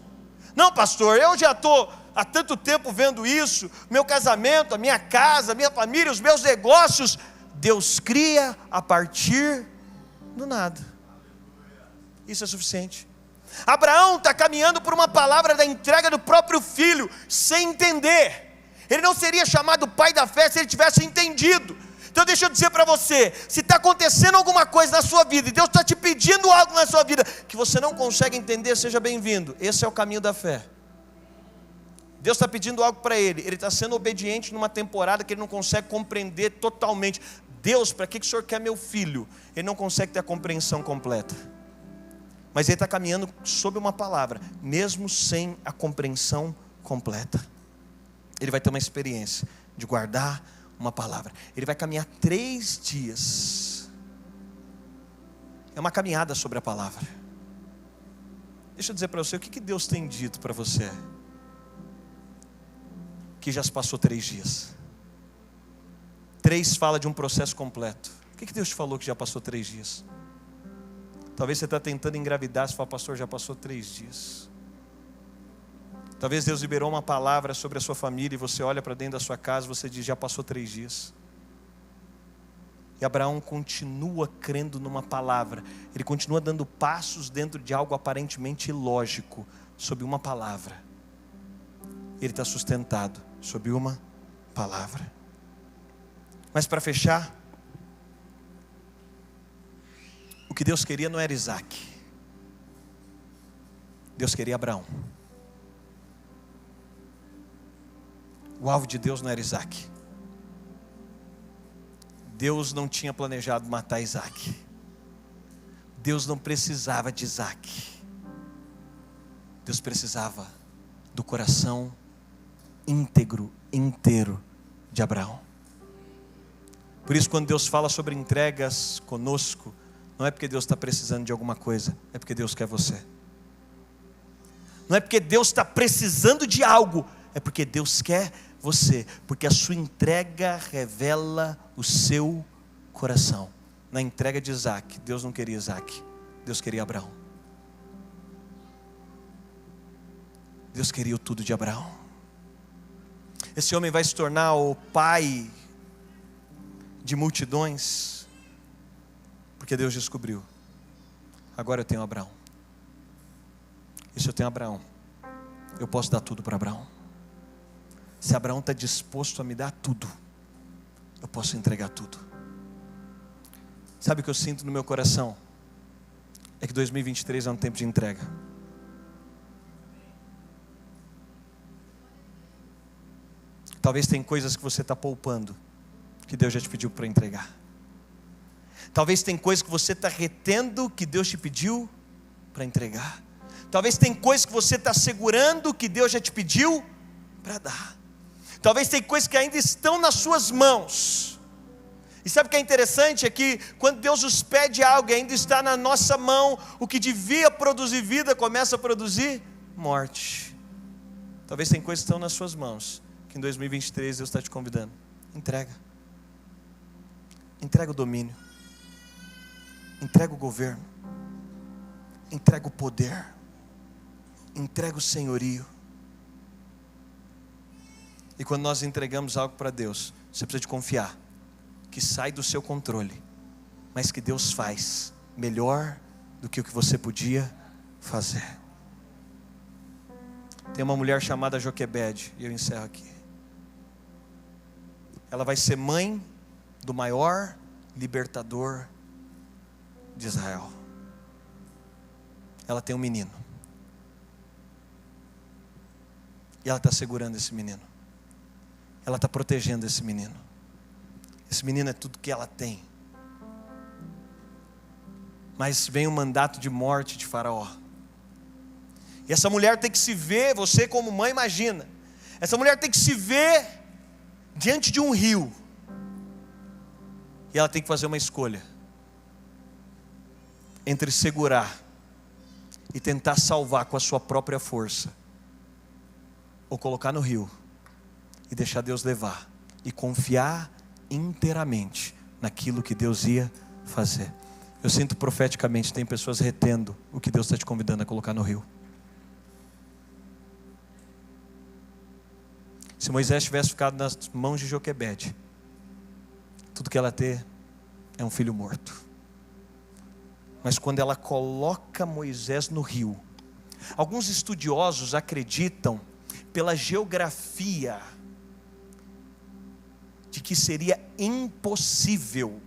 Não, pastor, eu já estou há tanto tempo vendo isso, meu casamento, a minha casa, a minha família, os meus negócios. Deus cria a partir do nada. Isso é suficiente. Abraão está caminhando por uma palavra da entrega do próprio filho, sem entender. Ele não seria chamado pai da fé se ele tivesse entendido. Então deixa eu dizer para você, se está acontecendo alguma coisa na sua vida, e Deus está te pedindo algo na sua vida, que você não consegue entender, seja bem-vindo. Esse é o caminho da fé. Deus está pedindo algo para ele está sendo obediente numa temporada que ele não consegue compreender totalmente. Deus, para que o Senhor quer meu filho? Ele não consegue ter a compreensão completa. Mas ele está caminhando sob uma palavra, mesmo sem a compreensão completa. Ele vai ter uma experiência de guardar uma palavra. Ele vai caminhar 3 dias. É uma caminhada sobre a palavra. Deixa eu dizer para você, o que Deus tem dito para você? Que já se passou 3 dias. 3 fala de um processo completo. O que Deus te falou que já passou 3 dias? Talvez você está tentando engravidar, você fala, pastor, já passou 3 dias. Talvez Deus liberou uma palavra sobre a sua família e você olha para dentro da sua casa e você diz, já passou 3 dias. E Abraão continua crendo numa palavra. Ele continua dando passos dentro de algo aparentemente ilógico, sob uma palavra. Ele está sustentado sob uma palavra. Mas para fechar, o que Deus queria não era Isaac. Deus queria Abraão. O alvo de Deus não era Isaac. Deus não tinha planejado matar Isaac. Deus não precisava de Isaac. Deus precisava do coração íntegro, inteiro de Abraão. Por isso, quando Deus fala sobre entregas conosco, não é porque Deus está precisando de alguma coisa, é porque Deus quer você. Não é porque Deus está precisando de algo, é porque Deus quer você, porque a sua entrega revela o seu coração. Na entrega de Isaac, Deus não queria Isaac, Deus queria Abraão. Deus queria o tudo de Abraão. Esse homem vai se tornar o pai de multidões, porque Deus descobriu, agora eu tenho Abraão. E se eu tenho Abraão, eu posso dar tudo para Abraão. Se Abraão está disposto a me dar tudo, eu posso entregar tudo. Sabe o que eu sinto no meu coração? É que 2023 é um tempo de entrega. Talvez tem coisas que você está poupando, que Deus já te pediu para entregar. Talvez tem coisas que você está retendo, que Deus te pediu para entregar. Talvez tem coisas que você está segurando, que Deus já te pediu para dar. Talvez tem coisas que ainda estão nas suas mãos. E sabe o que é interessante? É que quando Deus nos pede algo e ainda está na nossa mão, o que devia produzir vida, começa a produzir morte. Talvez tem coisas que estão nas suas mãos, que em 2023 Deus está te convidando. Entrega. Entrega o domínio. Entrega o governo. Entrega o poder. Entrega o senhorio. E quando nós entregamos algo para Deus, você precisa de confiar que sai do seu controle, mas que Deus faz melhor do que o que você podia fazer. Tem uma mulher chamada Joquebede, e eu encerro aqui. Ela vai ser mãe do maior libertador de Israel. Ela tem um menino. E ela está segurando esse menino. Ela está protegendo esse menino. Esse menino é tudo que ela tem. Mas vem o mandato de morte de Faraó. E essa mulher tem que se ver, você como mãe imagina, essa mulher tem que se ver diante de um rio. E ela tem que fazer uma escolha entre segurar e tentar salvar com a sua própria força, ou colocar no rio e deixar Deus levar e confiar inteiramente naquilo que Deus ia fazer. Eu sinto profeticamente, tem pessoas retendo o que Deus está te convidando a colocar no rio. Se Moisés tivesse ficado nas mãos de Joquebede, tudo que ela ter é um filho morto. Mas quando ela coloca Moisés no rio, alguns estudiosos acreditam, pela geografia, de que seria impossível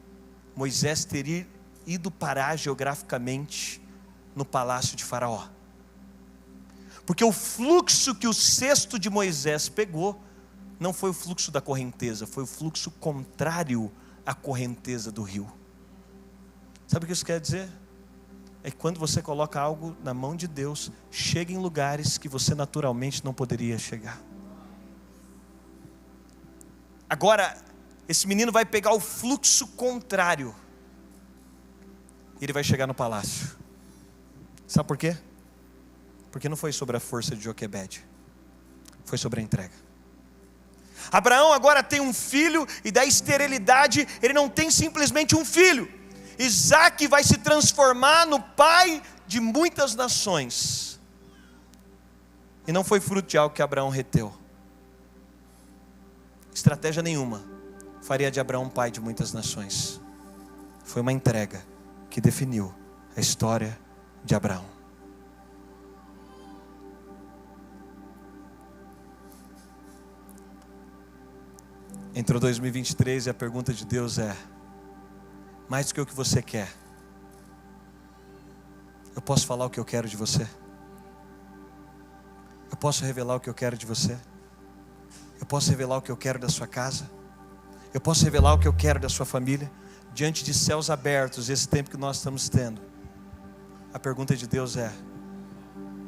Moisés ter ido parar geograficamente no palácio de Faraó. Porque o fluxo que o cesto de Moisés pegou não foi o fluxo da correnteza, foi o fluxo contrário à correnteza do rio. Sabe o que isso quer dizer? É que quando você coloca algo na mão de Deus, chega em lugares que você naturalmente não poderia chegar. Agora, esse menino vai pegar o fluxo contrário. E ele vai chegar no palácio. Sabe por quê? Porque não foi sobre a força de Joquebede, foi sobre a entrega. Abraão agora tem um filho, e da esterilidade ele não tem simplesmente um filho. Isaac vai se transformar no pai de muitas nações. E não foi fruto de algo que Abraão reteu. Estratégia nenhuma faria de Abraão pai de muitas nações. Foi uma entrega que definiu a história de Abraão. Entrou 2023 e a pergunta de Deus é: mais do que o que você quer, eu posso falar o que eu quero de você? Eu posso revelar o que eu quero de você? Eu posso revelar o que eu quero da sua casa? Eu posso revelar o que eu quero da sua família? Diante de céus abertos, esse tempo que nós estamos tendo, a pergunta de Deus é: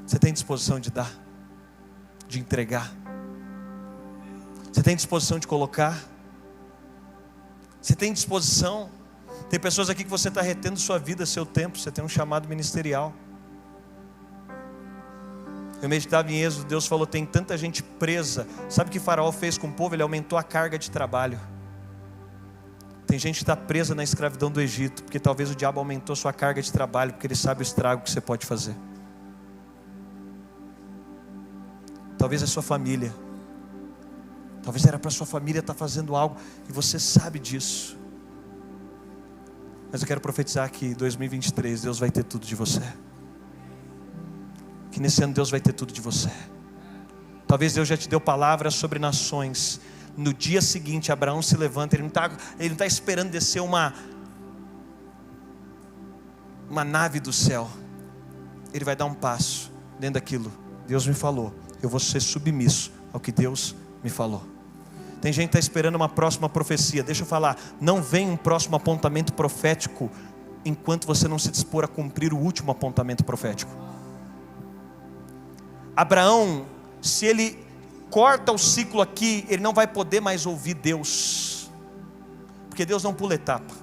você tem disposição de dar? De entregar? Você tem disposição de colocar? Você tem disposição? Tem pessoas aqui que você está retendo sua vida, seu tempo. Você tem um chamado ministerial. Eu meditava em Êxodo, Deus falou: tem tanta gente presa. Sabe o que Faraó fez com o povo? Ele aumentou a carga de trabalho. Tem gente que está presa na escravidão do Egito, porque talvez o diabo aumentou sua carga de trabalho, porque ele sabe o estrago que você pode fazer. Talvez a sua família, talvez era para a sua família estar fazendo algo, e você sabe disso. Mas eu quero profetizar que em 2023 Deus vai ter tudo de você. Que nesse ano Deus vai ter tudo de você. Talvez Deus já te deu palavras sobre nações. No dia seguinte Abraão se levanta. Ele não está esperando descer uma nave do céu. Ele vai dar um passo dentro daquilo. Deus me falou, eu vou ser submisso ao que Deus me falou. Tem gente que está esperando uma próxima profecia. Deixa eu falar, não vem um próximo apontamento profético enquanto você não se dispor a cumprir o último apontamento profético. Abraão, se ele corta o ciclo aqui, ele não vai poder mais ouvir Deus, porque Deus não pula etapa.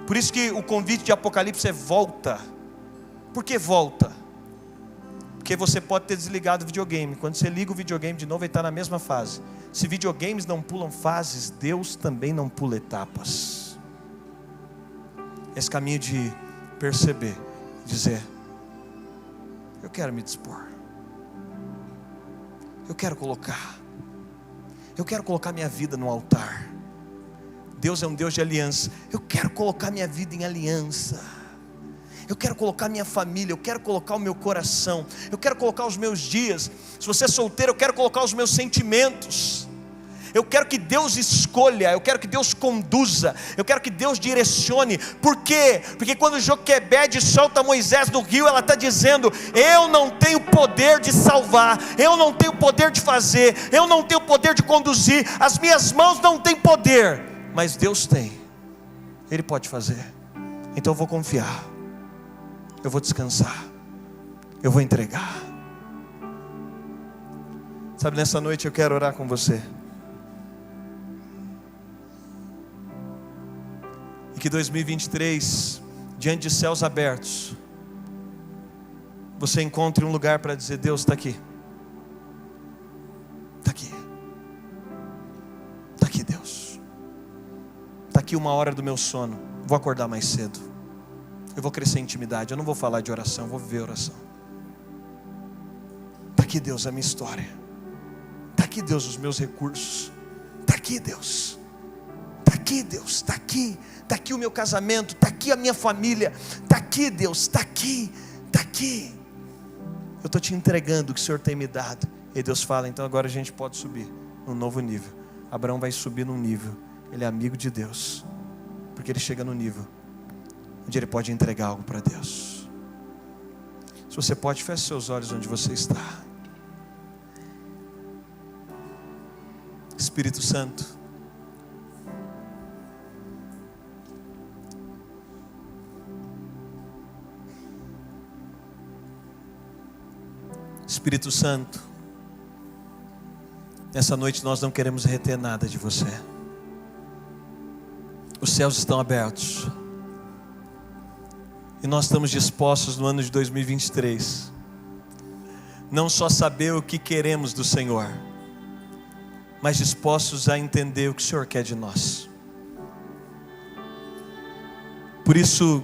Por isso que o convite de Apocalipse é volta. Por que volta? Porque você pode ter desligado o videogame. Quando você liga o videogame de novo, ele está na mesma fase. Se videogames não pulam fases, Deus também não pula etapas. Esse caminho de perceber, dizer: eu quero me dispor, eu quero colocar minha vida no altar. Deus é um Deus de aliança. Eu quero colocar minha vida em aliança. Eu quero colocar minha família, eu quero colocar o meu coração, eu quero colocar os meus dias. Se você é solteiro, eu quero colocar os meus sentimentos. Eu quero que Deus escolha, eu quero que Deus conduza, eu quero que Deus direcione. Por quê? Porque quando Joquebede solta Moisés no rio, ela está dizendo: eu não tenho poder de salvar, eu não tenho poder de fazer, eu não tenho poder de conduzir, as minhas mãos não têm poder, mas Deus tem, Ele pode fazer. Então eu vou confiar, eu vou descansar, eu vou entregar. Sabe, nessa noite eu quero orar com você. E que 2023, diante de céus abertos, você encontre um lugar para dizer: Deus está aqui. Está aqui. Está aqui, Deus. Está aqui uma hora do meu sono. Vou acordar mais cedo. Eu vou crescer em intimidade. Eu não vou falar de oração, vou viver oração. Está aqui, Deus, a minha história. Está aqui, Deus, os meus recursos. Está aqui, Deus. Está aqui, Deus. Está aqui. Está aqui o meu casamento. Está aqui a minha família. Está aqui, Deus. Está aqui. Está aqui. Eu estou te entregando o que o Senhor tem me dado. E Deus fala: então agora a gente pode subir num novo nível. Abraão vai subir num nível. Ele é amigo de Deus, porque ele chega no nível onde ele pode entregar algo para Deus. Se você pode, feche seus olhos onde você está. Espírito Santo, Espírito Santo, nessa noite nós não queremos reter nada de você. Os céus estão abertos e nós estamos dispostos no ano de 2023 não só saber o que queremos do Senhor, mas dispostos a entender o que o Senhor quer de nós. Por isso,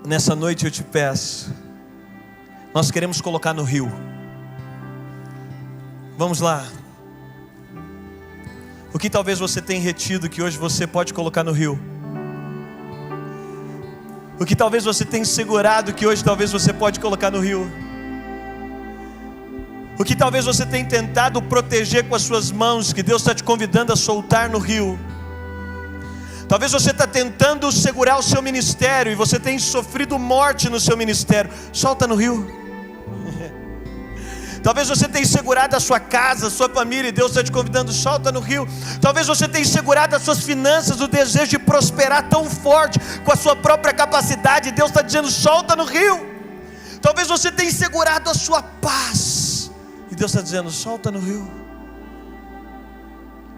nessa noite eu te peço, nós queremos colocar no rio. Vamos lá. O que talvez você tenha retido que hoje você pode colocar no rio? O que talvez você tenha segurado que hoje talvez você pode colocar no rio? O que talvez você tenha tentado proteger com as suas mãos, que Deus está te convidando a soltar no rio? Talvez você está tentando segurar o seu ministério e você tem sofrido morte no seu ministério. Solta no rio. Talvez você tenha segurado a sua casa, a sua família, e Deus está te convidando: solta no rio. Talvez você tenha segurado as suas finanças, o desejo de prosperar tão forte com a sua própria capacidade, e Deus está dizendo: solta no rio. Talvez você tenha segurado a sua paz, e Deus está dizendo: solta no rio.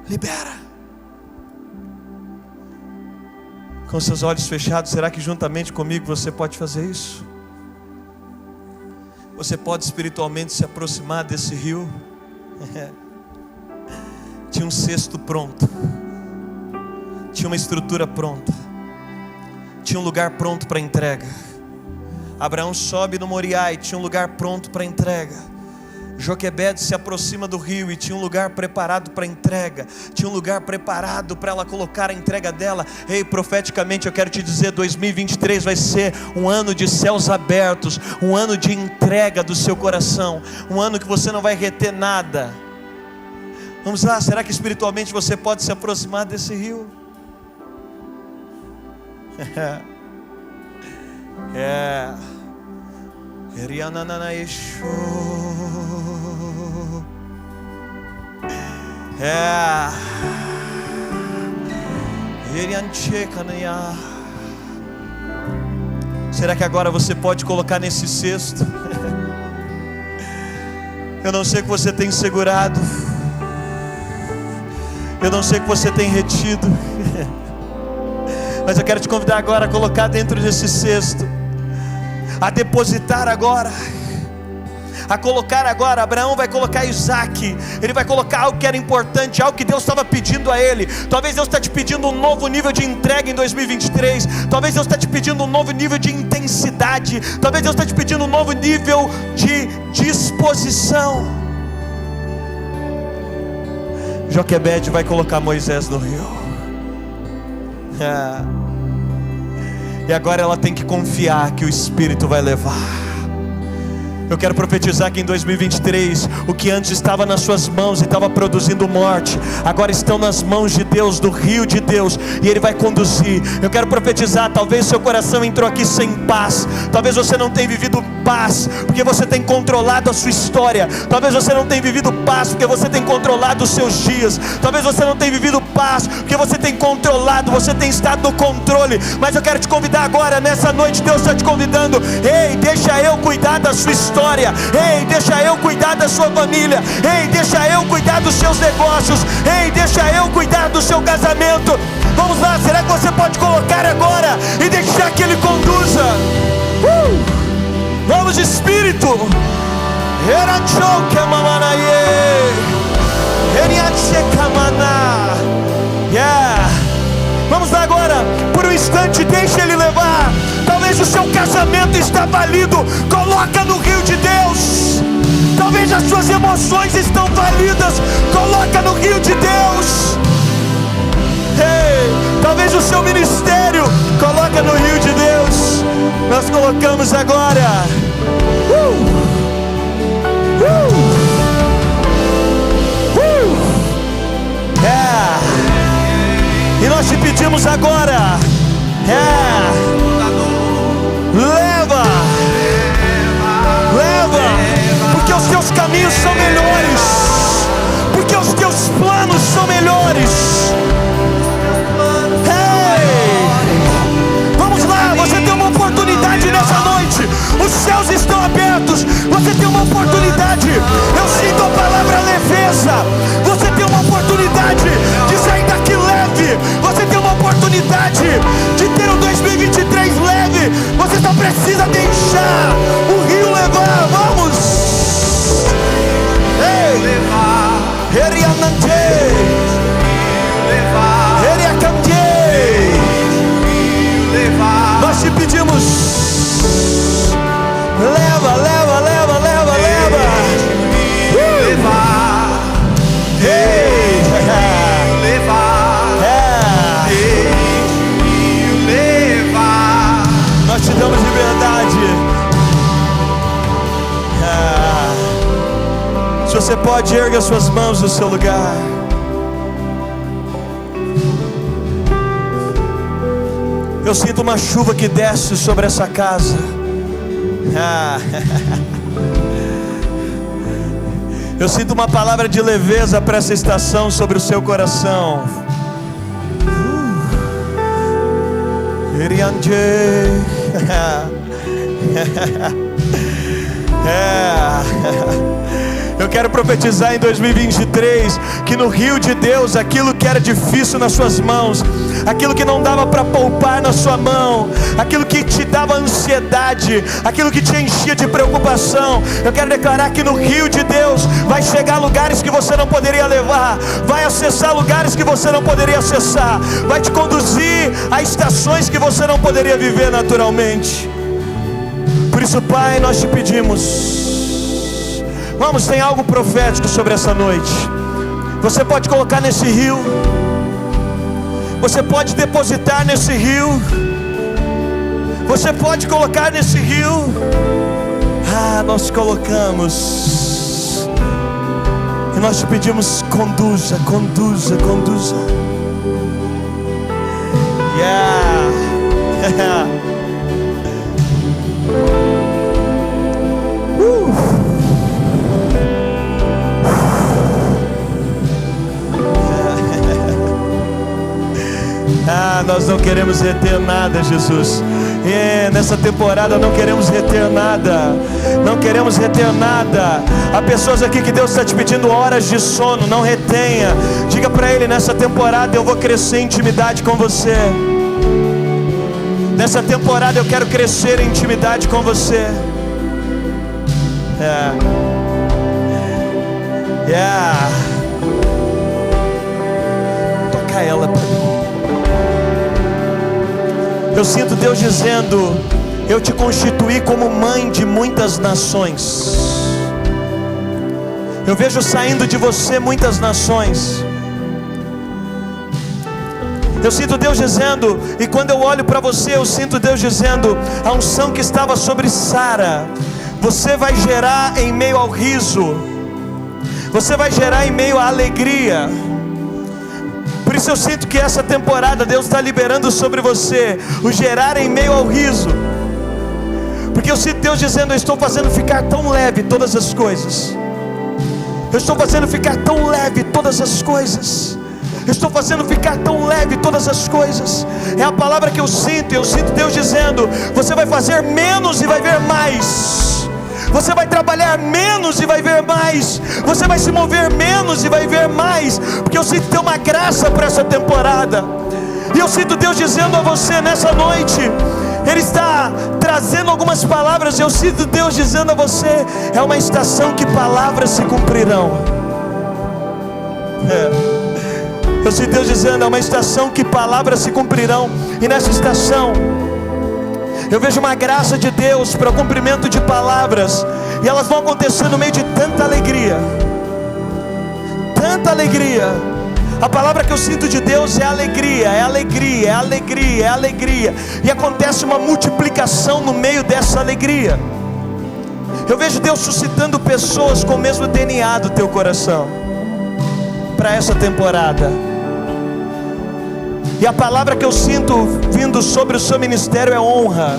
Libera. Com seus olhos fechados, será que juntamente comigo você pode fazer isso? Você pode espiritualmente se aproximar desse rio. Tinha um cesto pronto, tinha uma estrutura pronta, tinha um lugar pronto para entrega. Abraão sobe no Moriá e tinha um lugar pronto para entrega. Joquebede se aproxima do rio e tinha um lugar preparado para entrega, tinha um lugar preparado para ela colocar a entrega dela. Ei, profeticamente eu quero te dizer, 2023 vai ser um ano de céus abertos, um ano de entrega do seu coração, um ano que você não vai reter nada. Vamos lá, será que espiritualmente você pode se aproximar desse rio? Será que agora você pode colocar nesse cesto? Eu não sei o que você tem segurado, eu não sei o que você tem retido, mas eu quero te convidar agora a colocar dentro desse cesto, a depositar agora, a colocar agora. Abraão vai colocar Isaac, ele vai colocar algo que era importante, algo que Deus estava pedindo a ele. Talvez Deus está te pedindo um novo nível de entrega em 2023, talvez Deus está te pedindo um novo nível de intensidade, talvez Deus está te pedindo um novo nível de disposição. Joquebede vai colocar Moisés no rio, e agora ela tem que confiar que o Espírito vai levar. Eu quero profetizar que em 2023, o que antes estava nas suas mãos e estava produzindo morte, agora estão nas mãos de Deus, do rio de Deus, e Ele vai conduzir. Eu quero profetizar, talvez seu coração entrou aqui sem paz, talvez você não tenha vivido paz, porque você tem controlado a sua história, talvez você não tenha vivido paz, porque você tem controlado os seus dias, talvez você não tenha vivido paz, porque você tem controlado, você tem estado no controle, mas eu quero te convidar agora, nessa noite, Deus está te convidando, ei, deixa eu cuidar da sua história, ei, deixa eu cuidar da sua família, ei, deixa eu cuidar dos seus negócios, ei, deixa eu cuidar do seu casamento. Vamos lá, será que você pode colocar agora e deixar que Ele conduza? Vamos, Espírito. Vamos lá agora, por um instante, deixa Ele levar. Talvez o seu casamento está falido, coloca no rio de Deus. Talvez as suas emoções estão falidas, coloca no rio de Deus. Hey, talvez o seu ministério, coloca no rio de Deus. Nós colocamos agora. E nós te pedimos agora, leva, porque os teus caminhos são melhores, porque os teus planos são melhores. Vamos lá, você tem uma oportunidade nessa noite, os céus estão abertos, você tem uma oportunidade. Eu sinto a palavra leveza, você tem uma oportunidade de sair daqui leve, você tem uma oportunidade de ter um 2023 leve. Você só precisa deixar o rio levar. Vamos, ei, nós te pedimos, leva, leva, leva, leva, leva, nós te damos liberdade. Se você pode, erga suas mãos no seu lugar. Eu sinto uma chuva que desce sobre essa casa. Eu sinto uma palavra de leveza para essa estação sobre o seu coração. Eu quero profetizar em 2023 que no rio de Deus, aquilo que era difícil nas suas mãos, aquilo que não dava para poupar na sua mão, aquilo que te dava ansiedade, aquilo que te enchia de preocupação, eu quero declarar que no rio de Deus vai chegar a lugares que você não poderia levar, vai acessar lugares que você não poderia acessar, vai te conduzir a estações que você não poderia viver naturalmente. Por isso, Pai, nós te pedimos, vamos, tem algo profético sobre essa noite. Você pode colocar nesse rio, você pode depositar nesse rio, você pode colocar nesse rio. Nós colocamos, e nós te pedimos, conduza, conduza, conduza. Nós não queremos reter nada, Jesus. Nessa temporada não queremos reter nada. Não queremos reter nada. Há pessoas aqui que Deus está te pedindo horas de sono. Não retenha. Diga para Ele, nessa temporada eu vou crescer em intimidade com você. Nessa temporada eu quero crescer em intimidade com você. Toca ela para mim. Eu sinto Deus dizendo, eu te constituí como mãe de muitas nações. Eu vejo saindo de você muitas nações. Eu sinto Deus dizendo, e quando eu olho para você, eu sinto Deus dizendo, a unção que estava sobre Sara você vai gerar em meio ao riso, você vai gerar em meio à alegria. Por isso eu sinto que essa temporada Deus está liberando sobre você o gerar em meio ao riso, porque eu sinto Deus dizendo: eu estou fazendo ficar tão leve todas as coisas, eu estou fazendo ficar tão leve todas as coisas, eu estou fazendo ficar tão leve todas as coisas. É a palavra que eu sinto Deus dizendo: você vai fazer menos e vai ver mais, você vai trabalhar menos e vai ver mais, você vai se mover menos e vai ver mais, porque eu sinto ter uma graça para essa temporada. E eu sinto Deus dizendo a você nessa noite, Ele está trazendo algumas palavras. Eu sinto Deus dizendo a você: é uma estação que palavras se cumprirão. Eu sinto Deus dizendo: é uma estação que palavras se cumprirão. E nessa estação eu vejo uma graça de Deus para o cumprimento de palavras, e elas vão acontecer no meio de tanta alegria, tanta alegria. A palavra que eu sinto de Deus é alegria, é alegria, é alegria, é alegria. E acontece uma multiplicação no meio dessa alegria. Eu vejo Deus suscitando pessoas com o mesmo DNA do teu coração para essa temporada. E a palavra que eu sinto vindo sobre o seu ministério é honra,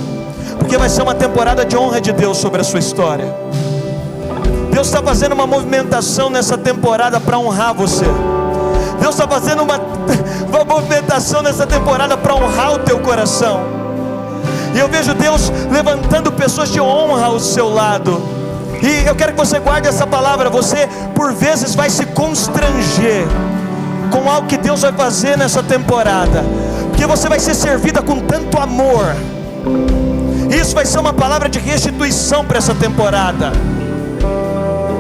porque vai ser uma temporada de honra de Deus sobre a sua história. Deus está fazendo uma movimentação nessa temporada para honrar você. Deus está fazendo uma movimentação nessa temporada para honrar o teu coração. E eu vejo Deus levantando pessoas de honra ao seu lado. E eu quero que você guarde essa palavra. Você por vezes vai se constranger com algo que Deus vai fazer nessa temporada, porque você vai ser servida com tanto amor. Isso vai ser uma palavra de restituição para essa temporada,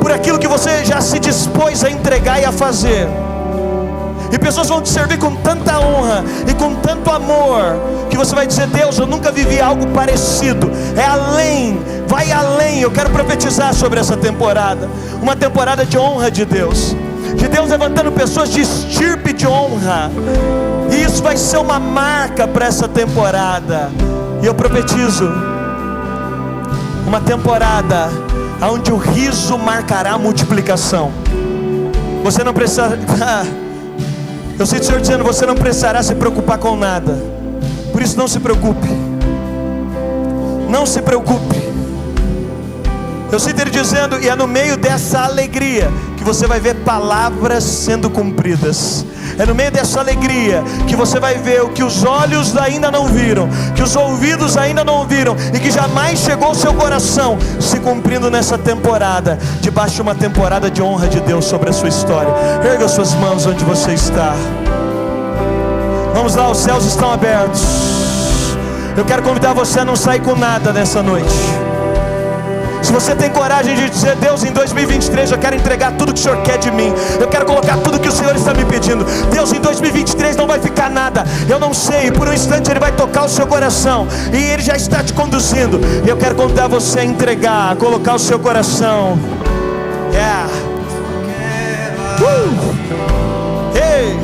por aquilo que você já se dispôs a entregar e a fazer. E pessoas vão te servir com tanta honra e com tanto amor, que você vai dizer: Deus, eu nunca vivi algo parecido. É além, vai além. Eu quero profetizar sobre essa temporada, uma temporada de honra de Deus levantando pessoas de estirpe de honra. E isso vai ser uma marca para essa temporada. E eu profetizo uma temporada onde o riso marcará a multiplicação. Você não precisa eu sinto o Senhor dizendo: você não precisará se preocupar com nada. Por isso não se preocupe, não se preocupe. Eu sinto Ele dizendo, e é no meio dessa alegria que você vai ver palavras sendo cumpridas. É no meio dessa alegria que você vai ver o que os olhos ainda não viram, que os ouvidos ainda não ouviram, e que jamais chegou ao seu coração, se cumprindo nessa temporada, debaixo de uma temporada de honra de Deus sobre a sua história. Erga suas mãos onde você está. Vamos lá, os céus estão abertos. Eu quero convidar você a não sair com nada nessa noite. Se você tem coragem de dizer: Deus, em 2023 eu quero entregar tudo que o Senhor quer de mim, eu quero colocar tudo que o Senhor está me pedindo. Deus, em 2023 não vai ficar nada, eu não sei, por um instante Ele vai tocar o seu coração, e Ele já está te conduzindo. Eu quero convidar você a entregar, a colocar o seu coração. Hey.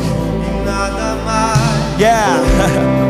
Yeah.